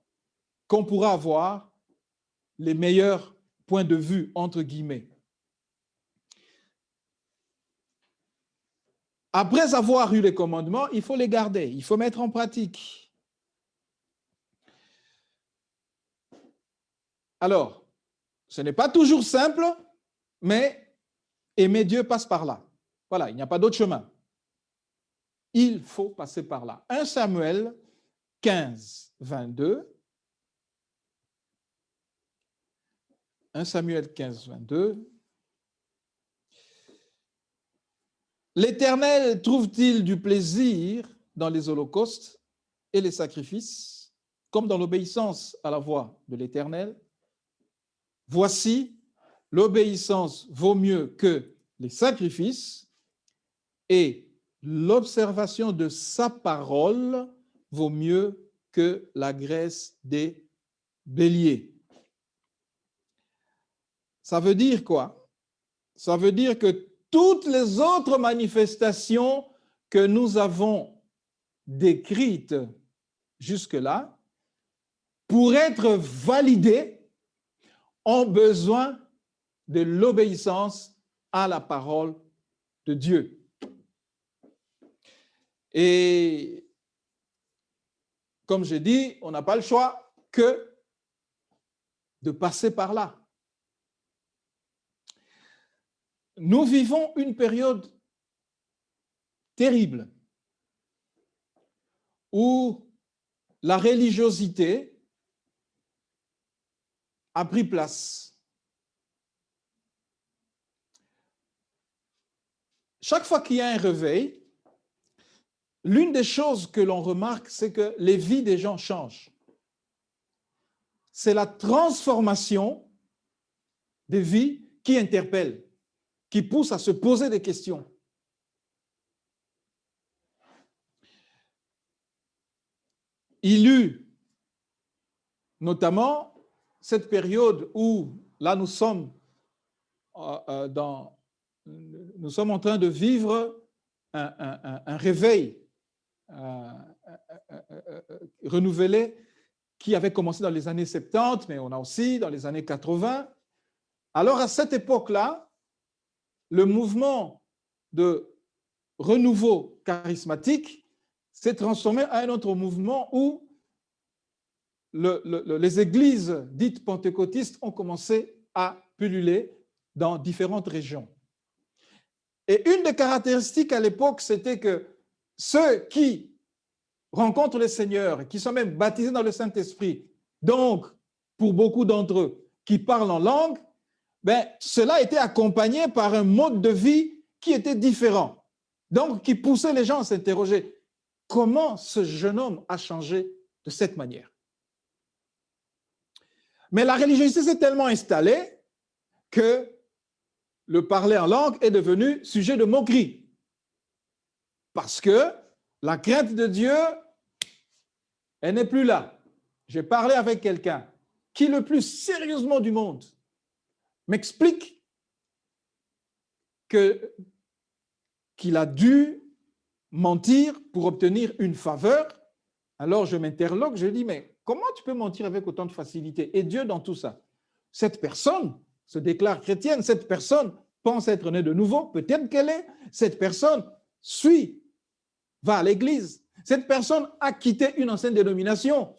qu'on pourra avoir les meilleurs points de vue, entre guillemets. Après avoir eu les commandements, il faut les garder, il faut mettre en pratique. Alors, ce n'est pas toujours simple, mais aimer Dieu passe par là. Voilà, il n'y a pas d'autre chemin. Il faut passer par là. 1 Samuel 15, 22. 1 Samuel 15, 22. L'Éternel trouve-t-il du plaisir dans les holocaustes et les sacrifices, comme dans l'obéissance à la voix de l'Éternel? Voici, l'obéissance vaut mieux que les sacrifices et l'observation de sa parole vaut mieux que la graisse des béliers. Ça veut dire quoi? Ça veut dire que toutes les autres manifestations que nous avons décrites jusque-là, pour être validées, ont besoin de l'obéissance à la parole de Dieu. Et comme je dis, on n'a pas le choix que de passer par là. Nous vivons une période terrible où la religiosité a pris place. Chaque fois qu'il y a un réveil, l'une des choses que l'on remarque, c'est que les vies des gens changent. C'est la transformation des vies qui interpelle, qui pousse à se poser des questions. Il eut notamment cette période où, là, nous sommes en train de vivre un réveil renouvelé qui avait commencé dans les années 70, mais on a aussi dans les années 80. Alors, à cette époque-là, le mouvement de renouveau charismatique s'est transformé en un autre mouvement où les églises dites pentecôtistes ont commencé à pulluler dans différentes régions. Et une des caractéristiques à l'époque, c'était que ceux qui rencontrent le Seigneur et qui sont même baptisés dans le Saint-Esprit, donc pour beaucoup d'entre eux qui parlent en langue, ben, cela était accompagné par un mode de vie qui était différent. Donc, qui poussait les gens à s'interroger. Comment ce jeune homme a changé de cette manière? Mais la religiosité s'est tellement installée que le parler en langue est devenu sujet de moquerie. Parce que la crainte de Dieu, elle n'est plus là. J'ai parlé avec quelqu'un qui, le plus sérieusement du monde, m'explique qu'il a dû mentir pour obtenir une faveur. Alors je m'interroge, je dis, mais comment tu peux mentir avec autant de facilité? Et Dieu dans tout ça? Cette personne se déclare chrétienne, cette personne pense être née de nouveau, peut-être qu'elle est, cette personne va à l'église, cette personne a quitté une ancienne dénomination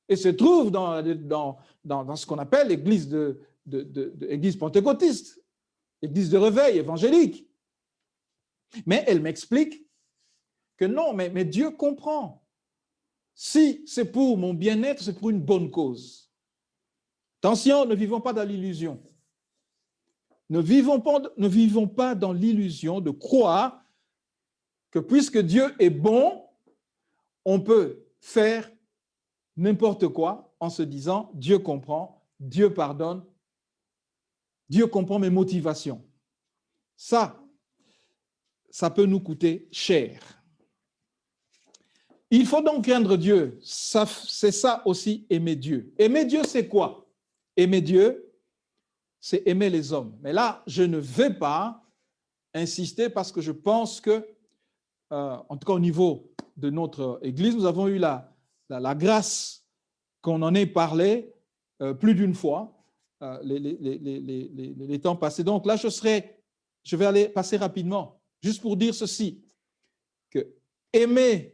et se trouve dans ce qu'on appelle l'église église pentecôtiste, église de réveil évangélique. Mais elle m'explique que non, mais Dieu comprend. Si c'est pour mon bien-être, c'est pour une bonne cause. Attention, ne vivons pas dans l'illusion. Ne vivons pas dans l'illusion de croire que puisque Dieu est bon, on peut faire n'importe quoi en se disant Dieu comprend, Dieu pardonne, Dieu comprend mes motivations. Ça peut nous coûter cher. Il faut donc craindre Dieu. C'est ça aussi, aimer Dieu. Aimer Dieu, c'est quoi? Aimer Dieu, c'est aimer les hommes. Mais là, je ne vais pas insister parce que je pense que, en tout cas au niveau de notre Église, nous avons eu la grâce qu'on en ait parlé plus d'une fois les temps passés. Donc là, je vais aller passer rapidement, juste pour dire ceci, que aimer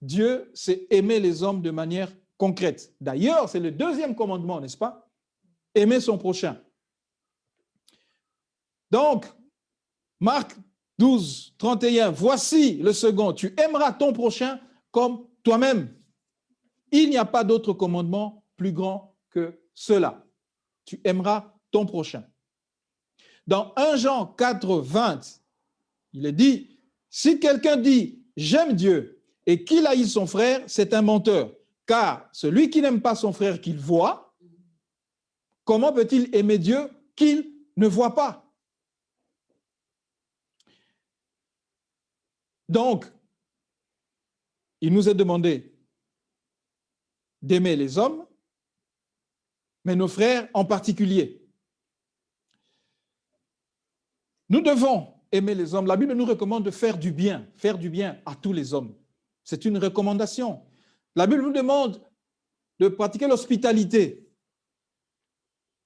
Dieu, c'est aimer les hommes de manière concrète. D'ailleurs, c'est le deuxième commandement, n'est-ce pas? Aimer son prochain. Donc, Marc 12, 31, voici le second, tu aimeras ton prochain comme toi-même. Il n'y a pas d'autre commandement plus grand que cela. Tu aimeras ton prochain. Dans 1 Jean 4, 20, il est dit, si quelqu'un dit « j'aime Dieu » et qu'il haït son frère, c'est un menteur. Car celui qui n'aime pas son frère qu'il voit, comment peut-il aimer Dieu qu'il ne voit pas? Donc, il nous est demandé d'aimer les hommes, mais nos frères en particulier. Nous devons aimer les hommes. La Bible nous recommande de faire du bien à tous les hommes. C'est une recommandation. La Bible nous demande de pratiquer l'hospitalité.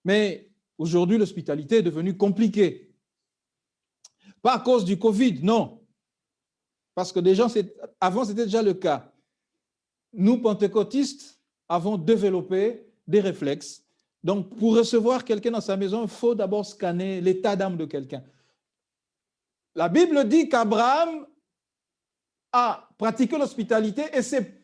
Mais Aujourd'hui, l'hospitalité est devenue compliquée. Pas à cause du Covid, non. Parce que avant, c'était déjà le cas. Nous, pentecôtistes, avons développé des réflexes. Donc, pour recevoir quelqu'un dans sa maison, il faut d'abord scanner l'état d'âme de quelqu'un. La Bible dit qu'Abraham a pratiqué l'hospitalité et c'est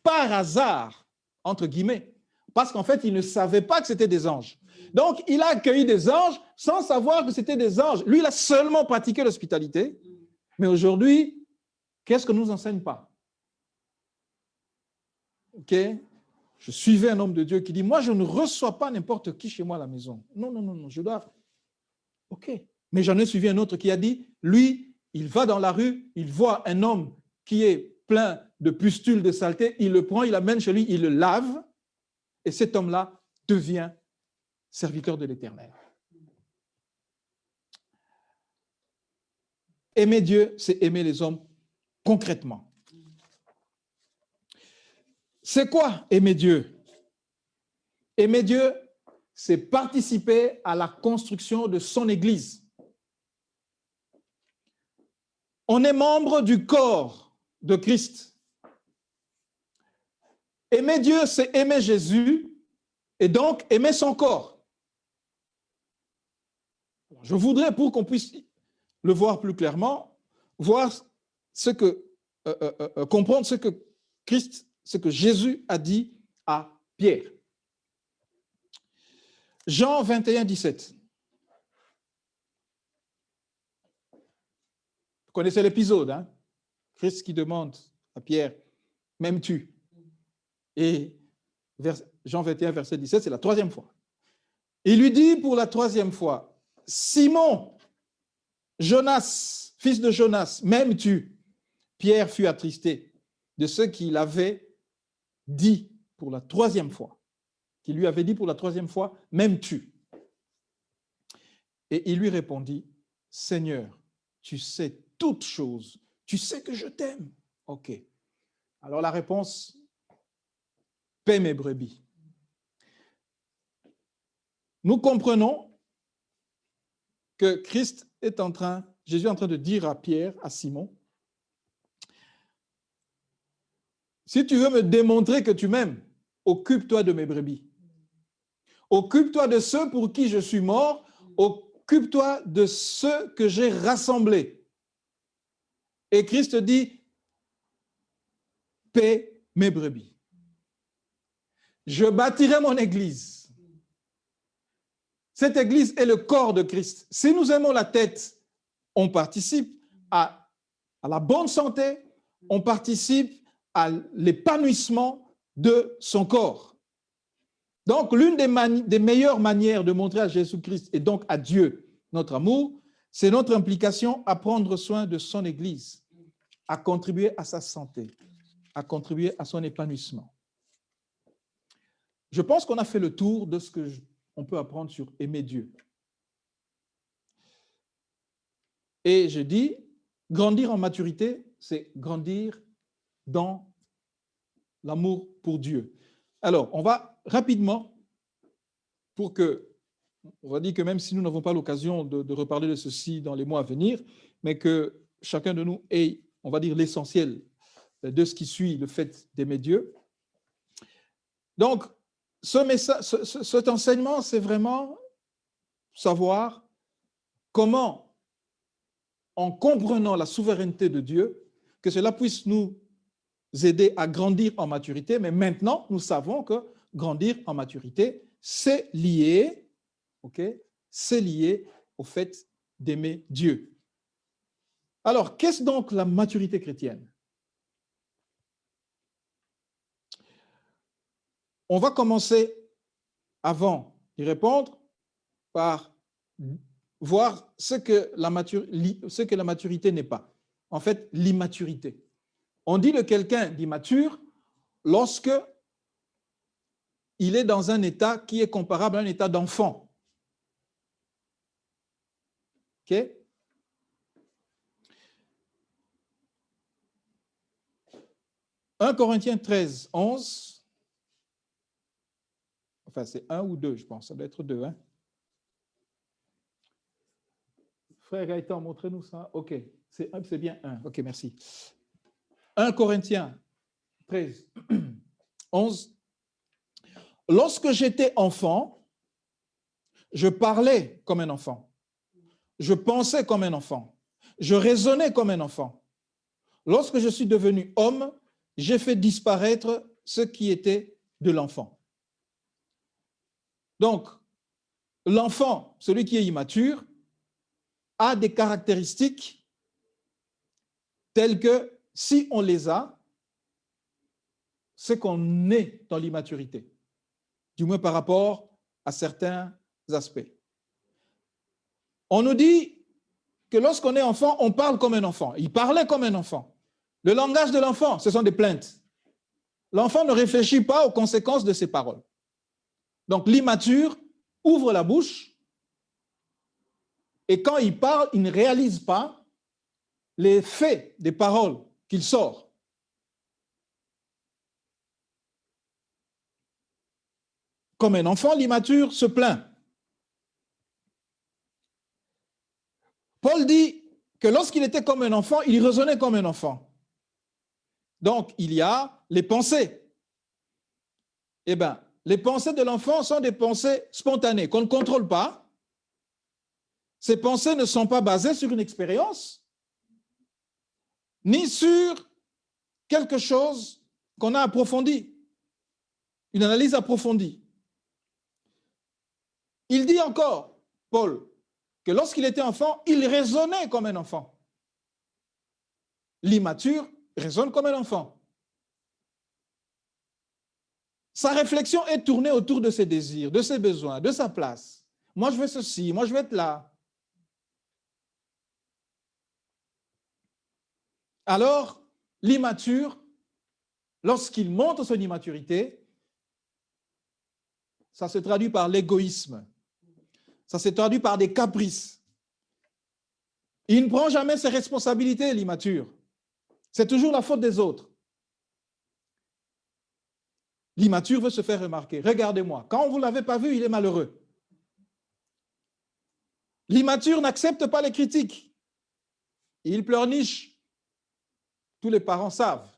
par hasard, entre guillemets, parce qu'en fait, il ne savait pas que c'était des anges. Donc, il a accueilli des anges sans savoir que c'était des anges. Lui, il a seulement pratiqué l'hospitalité. Mais aujourd'hui, qu'est-ce que nous enseigne pas? Ok? Je suivais un homme de Dieu qui dit, moi, je ne reçois pas n'importe qui chez moi à la maison. Non, non, non, non, je dois... Ok. Mais j'en ai suivi un autre qui a dit, lui, il va dans la rue, il voit un homme qui est plein de pustules, de saleté, il le prend, il l'amène chez lui, il le lave, et cet homme-là devient serviteur de l'Éternel. Aimer Dieu, c'est aimer les hommes concrètement. C'est quoi aimer Dieu? Aimer Dieu, c'est participer à la construction de son Église. On est membre du corps de Christ. Aimer Dieu, c'est aimer Jésus et donc aimer son corps. Je voudrais, pour qu'on puisse le voir plus clairement, voir ce que, comprendre ce que Christ, ce que Jésus a dit à Pierre. Jean 21, 17. Vous connaissez l'épisode, hein? Christ qui demande à Pierre, m'aimes-tu? Et Jean 21, verset 17, c'est la troisième fois. Il lui dit pour la troisième fois, Simon, Jonas, fils de Jonas, m'aimes-tu? Pierre fut attristé de ce qu'il avait dit pour la troisième fois. Qu'il lui avait dit pour la troisième fois, m'aimes-tu? Et il lui répondit, Seigneur, tu sais toutes choses, tu sais que je t'aime. Ok. Alors la réponse, paie mes brebis. Nous comprenons que Jésus est en train de dire à Pierre, à Simon, si tu veux me démontrer que tu m'aimes, occupe-toi de mes brebis. Occupe-toi de ceux pour qui je suis mort, occupe-toi de ceux que j'ai rassemblés. Et Christ dit, paie mes brebis. Je bâtirai mon église. Cette église est le corps de Christ. Si nous aimons la tête, on participe à la bonne santé, on participe à l'épanouissement de son corps. Donc, l'une des meilleures manières de montrer à Jésus-Christ et donc à Dieu notre amour, c'est notre implication à prendre soin de son Église, à contribuer à sa santé, à contribuer à son épanouissement. Je pense qu'on a fait le tour de ce qu'on peut apprendre sur aimer Dieu. Et je dis, grandir en maturité, c'est grandir dans l'amour pour Dieu. Alors, on va rapidement, on va dire que même si nous n'avons pas l'occasion de reparler de ceci dans les mois à venir, mais que chacun de nous ait, on va dire, l'essentiel de ce qui suit le fait d'aimer Dieu. Donc, cet enseignement, c'est vraiment savoir comment, en comprenant la souveraineté de Dieu, que cela puisse nous aider à grandir en maturité, mais maintenant, nous savons que grandir en maturité, c'est lié, c'est lié au fait d'aimer Dieu. Alors, qu'est-ce donc la maturité chrétienne? On va commencer, avant d'y répondre, par voir ce que la maturité n'est pas. En fait, l'immaturité. On dit de quelqu'un d'immature lorsque il est dans un état qui est comparable à un état d'enfant. OK? « 1 Corinthiens 13, 11 » enfin c'est 1 ou 2, je pense, ça doit être 2, hein? Frère Gaëtan, montrez-nous ça. OK, c'est bien 1. OK, merci. 1 Corinthiens 13, 11. Lorsque j'étais enfant, je parlais comme un enfant. Je pensais comme un enfant. Je raisonnais comme un enfant. Lorsque je suis devenu homme, j'ai fait disparaître ce qui était de l'enfant. Donc, l'enfant, celui qui est immature, a des caractéristiques telles que, si on les a, c'est qu'on est dans l'immaturité, du moins par rapport à certains aspects. On nous dit que lorsqu'on est enfant, on parle comme un enfant. Il parlait comme un enfant. Le langage de l'enfant, ce sont des plaintes. L'enfant ne réfléchit pas aux conséquences de ses paroles. Donc l'immature ouvre la bouche et quand il parle, il ne réalise pas les faits des paroles qu'il sort. Comme un enfant, l'immature se plaint. Paul dit que lorsqu'il était comme un enfant, il raisonnait comme un enfant. Donc, il y a les pensées. Eh bien, les pensées de l'enfant sont des pensées spontanées, qu'on ne contrôle pas. Ces pensées ne sont pas basées sur une expérience, ni sur quelque chose qu'on a approfondi, une analyse approfondie. Il dit encore, Paul, que lorsqu'il était enfant, il raisonnait comme un enfant. L'immature raisonne comme un enfant. Sa réflexion est tournée autour de ses désirs, de ses besoins, de sa place. Moi, je veux ceci, moi, je veux être là. Alors, l'immature, lorsqu'il montre son immaturité, ça se traduit par l'égoïsme. Ça se traduit par des caprices. Il ne prend jamais ses responsabilités, l'immature. C'est toujours la faute des autres. L'immature veut se faire remarquer. Regardez-moi, quand vous ne l'avez pas vu, il est malheureux. L'immature n'accepte pas les critiques. Il pleurniche. Tous les parents savent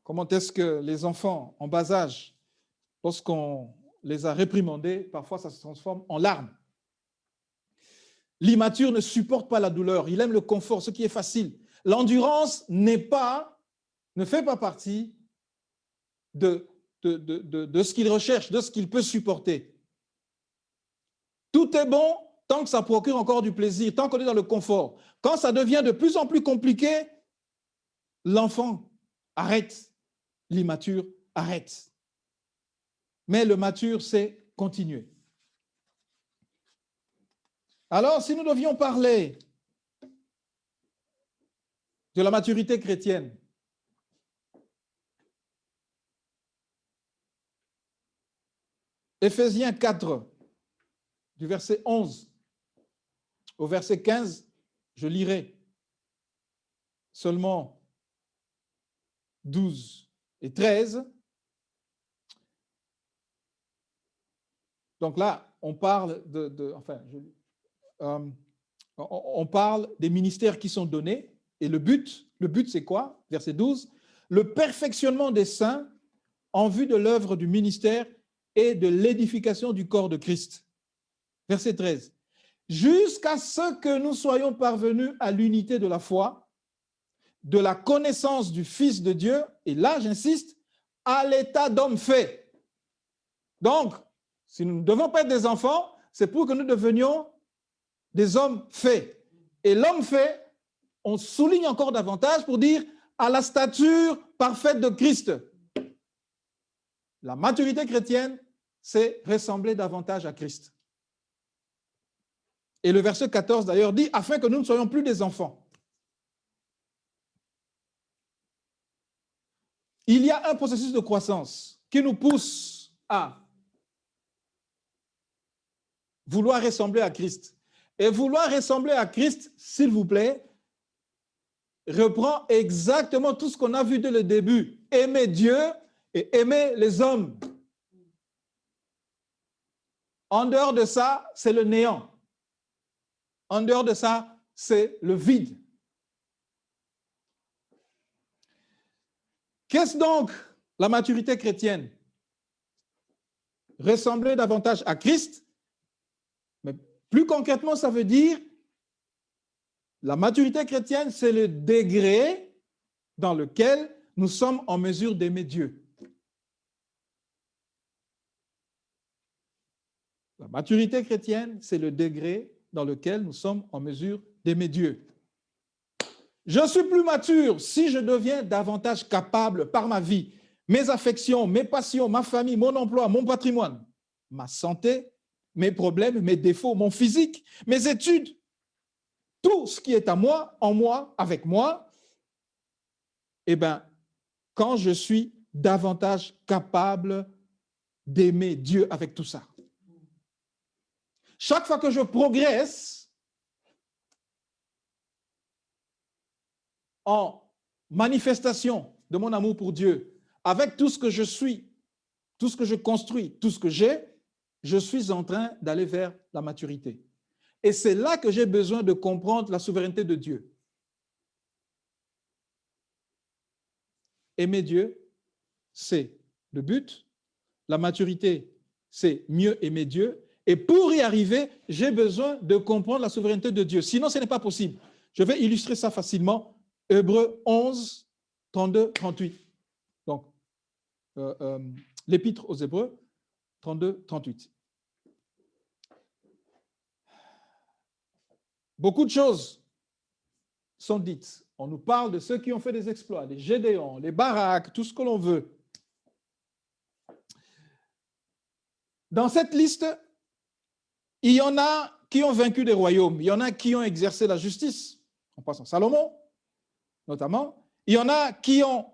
comment est-ce que les enfants en bas âge, lorsqu'on les a réprimandés, parfois ça se transforme en larmes. L'immature ne supporte pas la douleur, il aime le confort, ce qui est facile. L'endurance ne fait pas partie de ce qu'il recherche, de ce qu'il peut supporter. Tout est bon tant que ça procure encore du plaisir, tant qu'on est dans le confort. Quand ça devient de plus en plus compliqué, l'enfant arrête, l'immature arrête. Mais le mature, c'est continuer. Alors, si nous devions parler de la maturité chrétienne, Éphésiens 4, du verset 11 au verset 15, je lirai seulement 12 et 13. Donc là, on parle on parle des ministères qui sont donnés. Et le but c'est quoi? Verset 12. Le perfectionnement des saints en vue de l'œuvre du ministère et de l'édification du corps de Christ. Verset 13. Jusqu'à ce que nous soyons parvenus à l'unité de la foi, de la connaissance du Fils de Dieu, et là, j'insiste, à l'état d'homme fait. Donc, si nous ne devons pas être des enfants, c'est pour que nous devenions des hommes faits. Et l'homme fait, on souligne encore davantage pour dire à la stature parfaite de Christ. La maturité chrétienne, c'est ressembler davantage à Christ. Et le verset 14 d'ailleurs dit, afin que nous ne soyons plus des enfants. Il y a un processus de croissance qui nous pousse à vouloir ressembler à Christ. Et vouloir ressembler à Christ, s'il vous plaît, reprend exactement tout ce qu'on a vu dès le début. Aimer Dieu et aimer les hommes. En dehors de ça, c'est le néant. En dehors de ça, c'est le vide. Qu'est-ce donc la maturité chrétienne? Ressembler davantage à Christ, mais plus concrètement, ça veut dire la maturité chrétienne, c'est le degré dans lequel nous sommes en mesure d'aimer Dieu. La maturité chrétienne, c'est le degré dans lequel nous sommes en mesure d'aimer Dieu. Je suis plus mature si je deviens davantage capable par ma vie, mes affections, mes passions, ma famille, mon emploi, mon patrimoine, ma santé, mes problèmes, mes défauts, mon physique, mes études, tout ce qui est à moi, en moi, avec moi. Eh bien, quand je suis davantage capable d'aimer Dieu avec tout ça. Chaque fois que je progresse en manifestation de mon amour pour Dieu, avec tout ce que je suis, tout ce que je construis, tout ce que j'ai, je suis en train d'aller vers la maturité. Et c'est là que j'ai besoin de comprendre la souveraineté de Dieu. Aimer Dieu, c'est le but. La maturité, c'est mieux aimer Dieu. Et pour y arriver, j'ai besoin de comprendre la souveraineté de Dieu. Sinon, ce n'est pas possible. Je vais illustrer ça facilement. Hébreux 11, 32, 38. Donc, l'épître aux Hébreux, 32, 38. Beaucoup de choses sont dites. On nous parle de ceux qui ont fait des exploits, les Gédéons, les Barak, tout ce que l'on veut. Dans cette liste, il y en a qui ont vaincu des royaumes, il y en a qui ont exercé la justice, en passant Salomon, notamment. Il y en a qui ont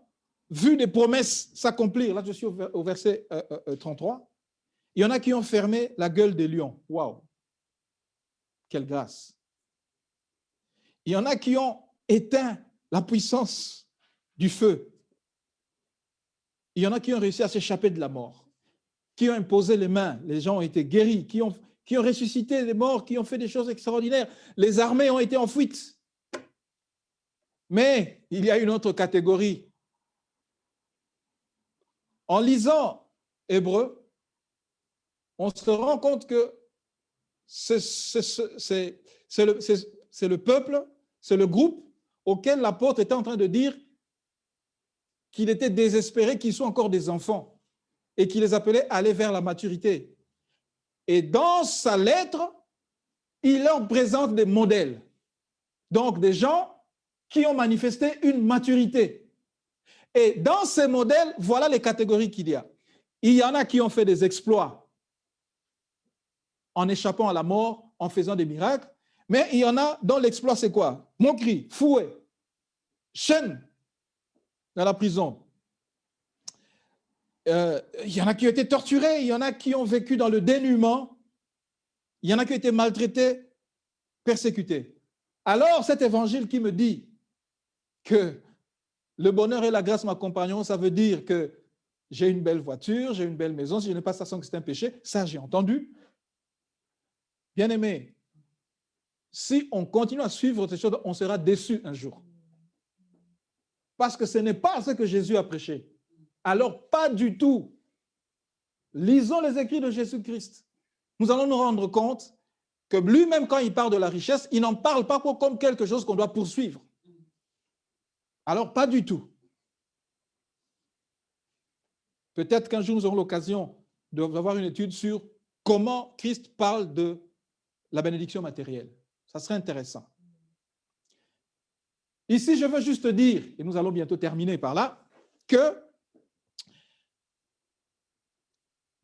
vu des promesses s'accomplir. Là, je suis au verset 33. Il y en a qui ont fermé la gueule des lions. Waouh! Quelle grâce! Il y en a qui ont éteint la puissance du feu. Il y en a qui ont réussi à s'échapper de la mort, qui ont imposé les mains, les gens ont été guéris, qui ont ressuscité les morts, qui ont fait des choses extraordinaires. Les armées ont été en fuite. Mais il y a une autre catégorie. En lisant Hébreux, on se rend compte que c'est le peuple, c'est le groupe auquel l'apôtre était en train de dire qu'il était désespéré qu'ils soient encore des enfants et qu'il les appelait à aller vers la maturité. Et dans sa lettre, il leur présente des modèles. Donc, des gens qui ont manifesté une maturité. Et dans ces modèles, voilà les catégories qu'il y a. Il y en a qui ont fait des exploits en échappant à la mort, en faisant des miracles. Mais il y en a dont l'exploit, c'est quoi? Moquerie, fouet, chaîne dans la prison. Il y en a qui ont été torturés, il y en a qui ont vécu dans le dénuement, il y en a qui ont été maltraités, persécutés. Alors, cet évangile qui me dit que le bonheur et la grâce m'accompagneront, ça veut dire que j'ai une belle voiture, j'ai une belle maison, si je n'ai pas ça, sans que c'est un péché, ça j'ai entendu. Bien aimé, si on continue à suivre ces choses, on sera déçu un jour. Parce que ce n'est pas ce que Jésus a prêché. Alors, pas du tout. Lisons les écrits de Jésus-Christ. Nous allons nous rendre compte que lui-même, quand il parle de la richesse, il n'en parle pas comme quelque chose qu'on doit poursuivre. Alors, pas du tout. Peut-être qu'un jour, nous aurons l'occasion d'avoir une étude sur comment Christ parle de la bénédiction matérielle. Ça serait intéressant. Ici, je veux juste dire, et nous allons bientôt terminer par là, que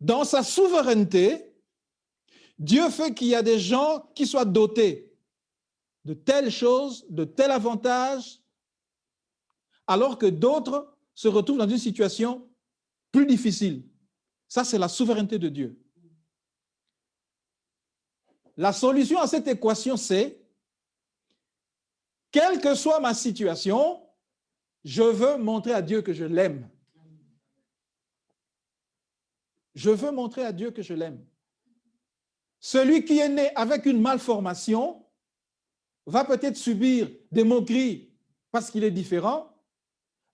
dans sa souveraineté, Dieu fait qu'il y a des gens qui soient dotés de telles choses, de tels avantages, alors que d'autres se retrouvent dans une situation plus difficile. Ça, c'est la souveraineté de Dieu. La solution à cette équation, c'est, quelle que soit ma situation, je veux montrer à Dieu que je l'aime. Je veux montrer à Dieu que je l'aime. Celui qui est né avec une malformation, va peut-être subir des moqueries parce qu'il est différent,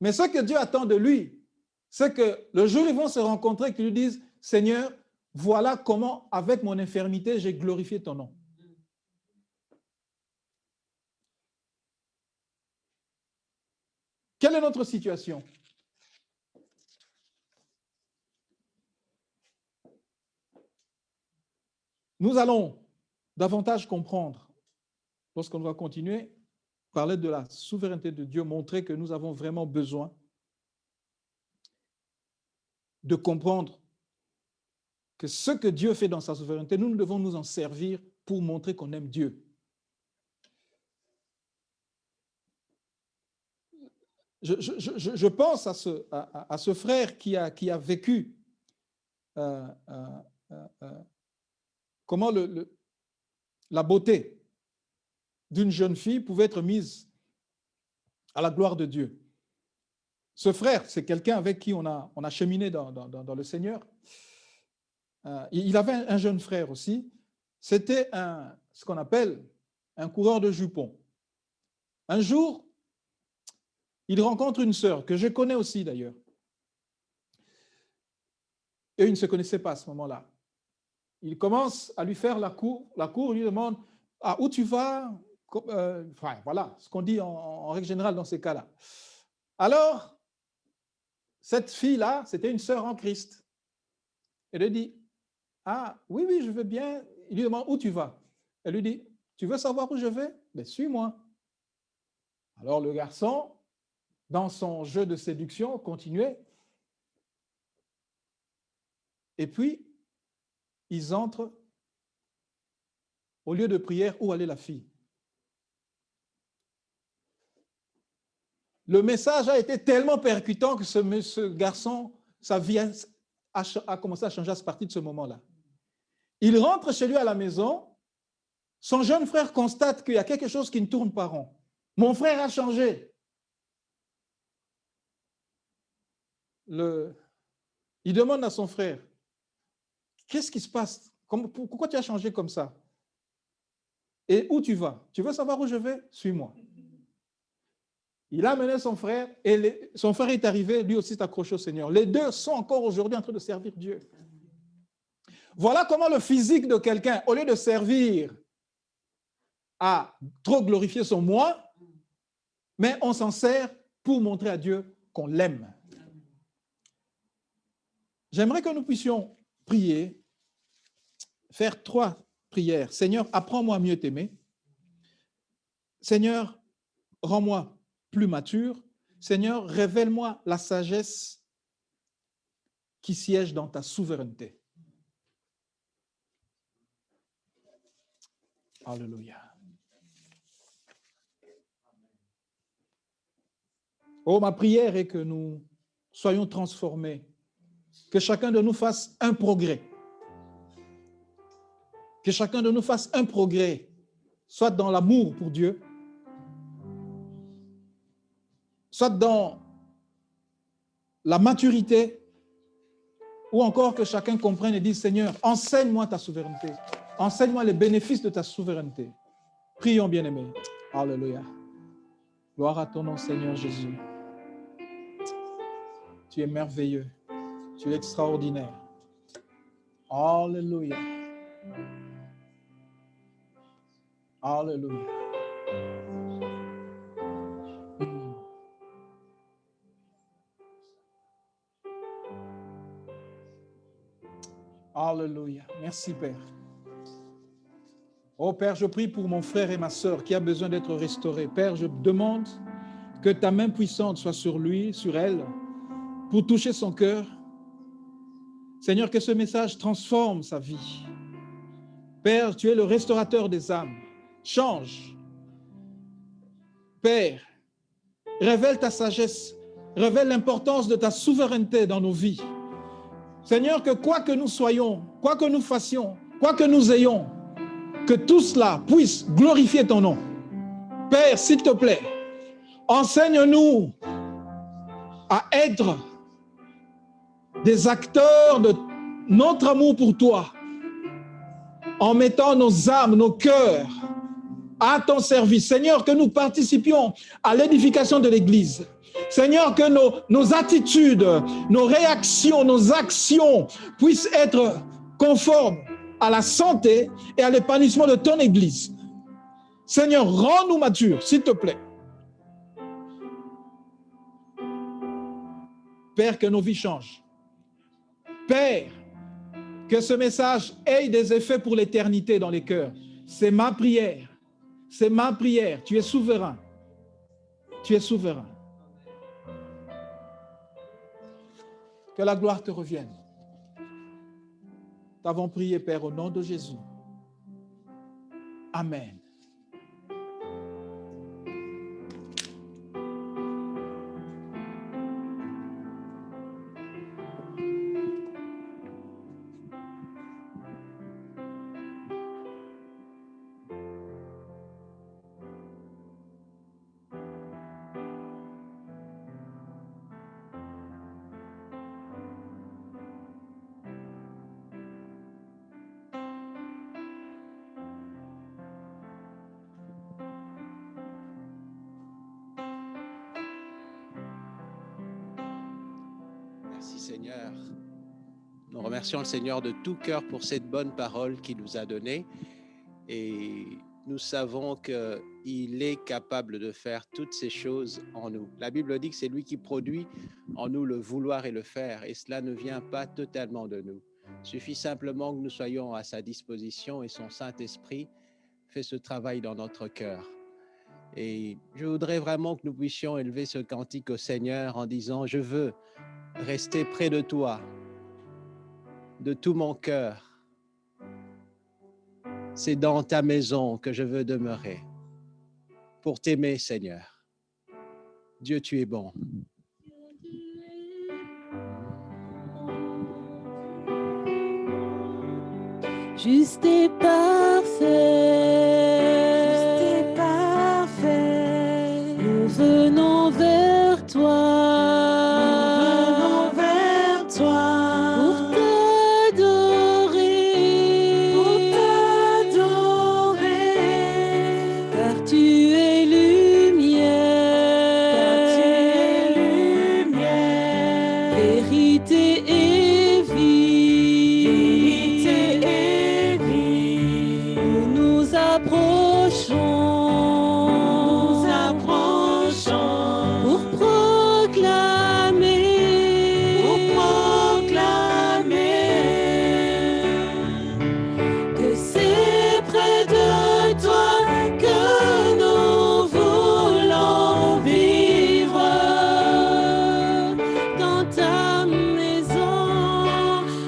mais ce que Dieu attend de lui, c'est que le jour où ils vont se rencontrer, qu'ils lui disent, Seigneur, voilà comment, avec mon infirmité, j'ai glorifié ton nom. Quelle est notre situation? Nous allons davantage comprendre, lorsqu'on va continuer, parler de la souveraineté de Dieu, montrer que nous avons vraiment besoin de comprendre que ce que Dieu fait dans sa souveraineté, nous devons nous en servir pour montrer qu'on aime Dieu. Je pense à ce frère qui a vécu comment la beauté d'une jeune fille pouvait être mise à la gloire de Dieu. Ce frère, c'est quelqu'un avec qui on a cheminé dans le Seigneur. Il avait un jeune frère aussi. C'était ce qu'on appelle un coureur de jupons. Un jour, il rencontre une sœur que je connais aussi d'ailleurs. Et ils ne se connaissaient pas à ce moment-là. Il commence à lui faire la cour, il lui demande « où tu vas ?» Enfin, voilà ce qu'on dit en règle générale dans ces cas-là. Alors, cette fille-là, c'était une sœur en Christ. Elle lui dit « Ah, oui, oui, je veux bien. » Il lui demande « Où tu vas ?» Elle lui dit « Tu veux savoir où je vais? Ben, suis-moi. » Alors, le garçon, dans son jeu de séduction, continuait. Et puis, ils entrent au lieu de prière où allait la fille. Le message a été tellement percutant que ce garçon, sa vie a commencé à changer à partir de ce moment-là. Il rentre chez lui à la maison, son jeune frère constate qu'il y a quelque chose qui ne tourne pas rond. Mon frère a changé. Il demande à son frère, qu'est-ce qui se passe? Pourquoi tu as changé comme ça? Et où tu vas? Tu veux savoir où je vais? Suis-moi. Il a amené son frère et son frère est arrivé, lui aussi s'est accroché au Seigneur. Les deux sont encore aujourd'hui en train de servir Dieu. Voilà comment le physique de quelqu'un, au lieu de servir à trop glorifier son moi, mais on s'en sert pour montrer à Dieu qu'on l'aime. J'aimerais que nous puissions prier, faire 3 prières. Seigneur, apprends-moi à mieux t'aimer. Seigneur, rends-moi plus mature. Seigneur, révèle-moi la sagesse qui siège dans ta souveraineté. Alléluia. Oh, ma prière est que nous soyons transformés, que chacun de nous fasse un progrès. Que chacun de nous fasse un progrès, soit dans l'amour pour Dieu, soit dans la maturité, ou encore que chacun comprenne et dise, Seigneur, enseigne-moi ta souveraineté. Enseigne-moi les bénéfices de ta souveraineté. Prions, bien-aimés. Alléluia. Gloire à ton nom, Seigneur Jésus. Tu es merveilleux. Tu es extraordinaire. Alléluia. Alléluia. Alléluia. Merci, Père. Oh, Père, je prie pour mon frère et ma sœur qui a besoin d'être restauré. Père, je demande que ta main puissante soit sur lui, sur elle, pour toucher son cœur. Seigneur, que ce message transforme sa vie. Père, tu es le restaurateur des âmes. Change. Père, révèle ta sagesse, révèle l'importance de ta souveraineté dans nos vies. Seigneur, que quoi que nous soyons, quoi que nous fassions, quoi que nous ayons, que tout cela puisse glorifier ton nom. Père, s'il te plaît, enseigne-nous à être des acteurs de notre amour pour toi, en mettant nos âmes, nos cœurs à ton service. Seigneur, que nous participions à l'édification de l'Église. Seigneur, que nos attitudes, nos réactions, nos actions puissent être conformes à la santé et à l'épanouissement de ton Église. Seigneur, rends-nous matures, s'il te plaît. Père, que nos vies changent. Père, que ce message ait des effets pour l'éternité dans les cœurs. C'est ma prière. C'est ma prière. Tu es souverain. Tu es souverain. Que la gloire te revienne. T'avons prié, Père, au nom de Jésus. Amen. Merci Seigneur. Nous remercions le Seigneur de tout cœur pour cette bonne parole qu'il nous a donnée et nous savons qu'il est capable de faire toutes ces choses en nous. La Bible dit que c'est lui qui produit en nous le vouloir et le faire et cela ne vient pas totalement de nous. Il suffit simplement que nous soyons à sa disposition et son Saint-Esprit fait ce travail dans notre cœur. Et je voudrais vraiment que nous puissions élever ce cantique au Seigneur en disant « Je veux rester près de toi, de tout mon cœur. C'est dans ta maison que je veux demeurer pour t'aimer, Seigneur. Dieu, tu es bon. » Juste et parfait, nous venons vers toi.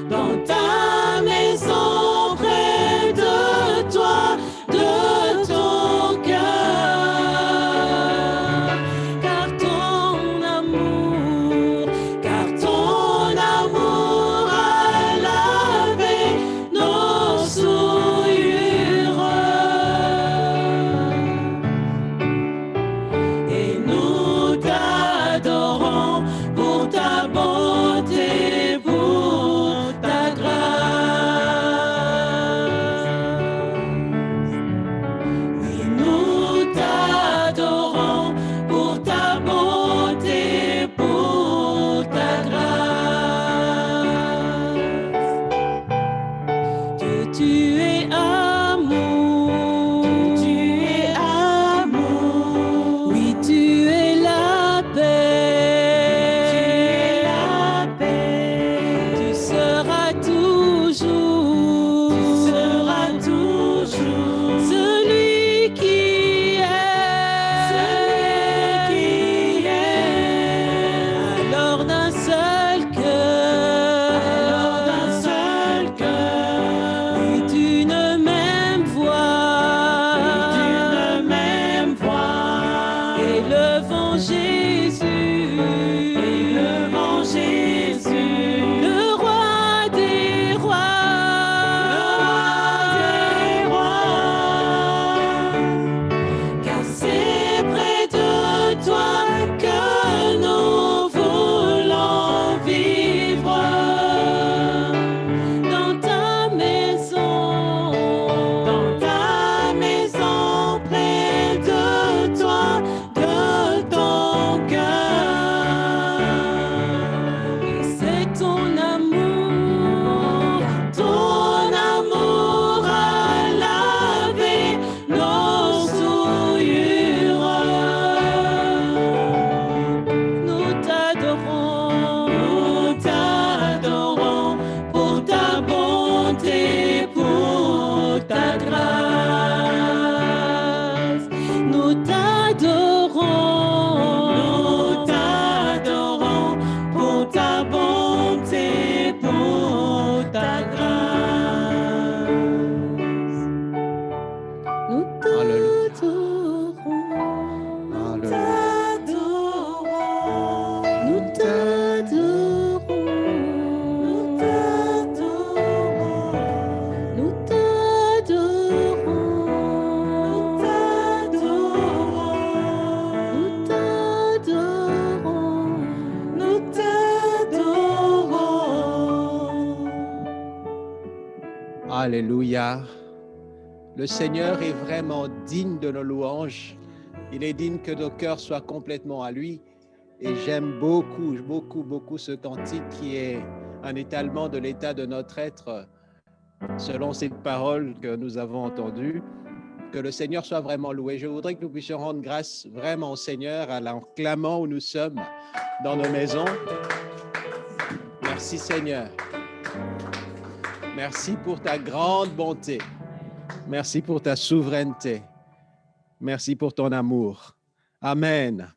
Dans ta maison, près de toi, de ton Alléluia. Le Seigneur est vraiment digne de nos louanges. Il est digne que nos cœurs soient complètement à lui. Et j'aime beaucoup, beaucoup, beaucoup ce cantique qui est un étalement de l'état de notre être selon ces paroles que nous avons entendues. Que le Seigneur soit vraiment loué. Je voudrais que nous puissions rendre grâce vraiment au Seigneur en clamant où nous sommes dans nos maisons. Merci Seigneur. Merci pour ta grande bonté. Merci pour ta souveraineté. Merci pour ton amour. Amen.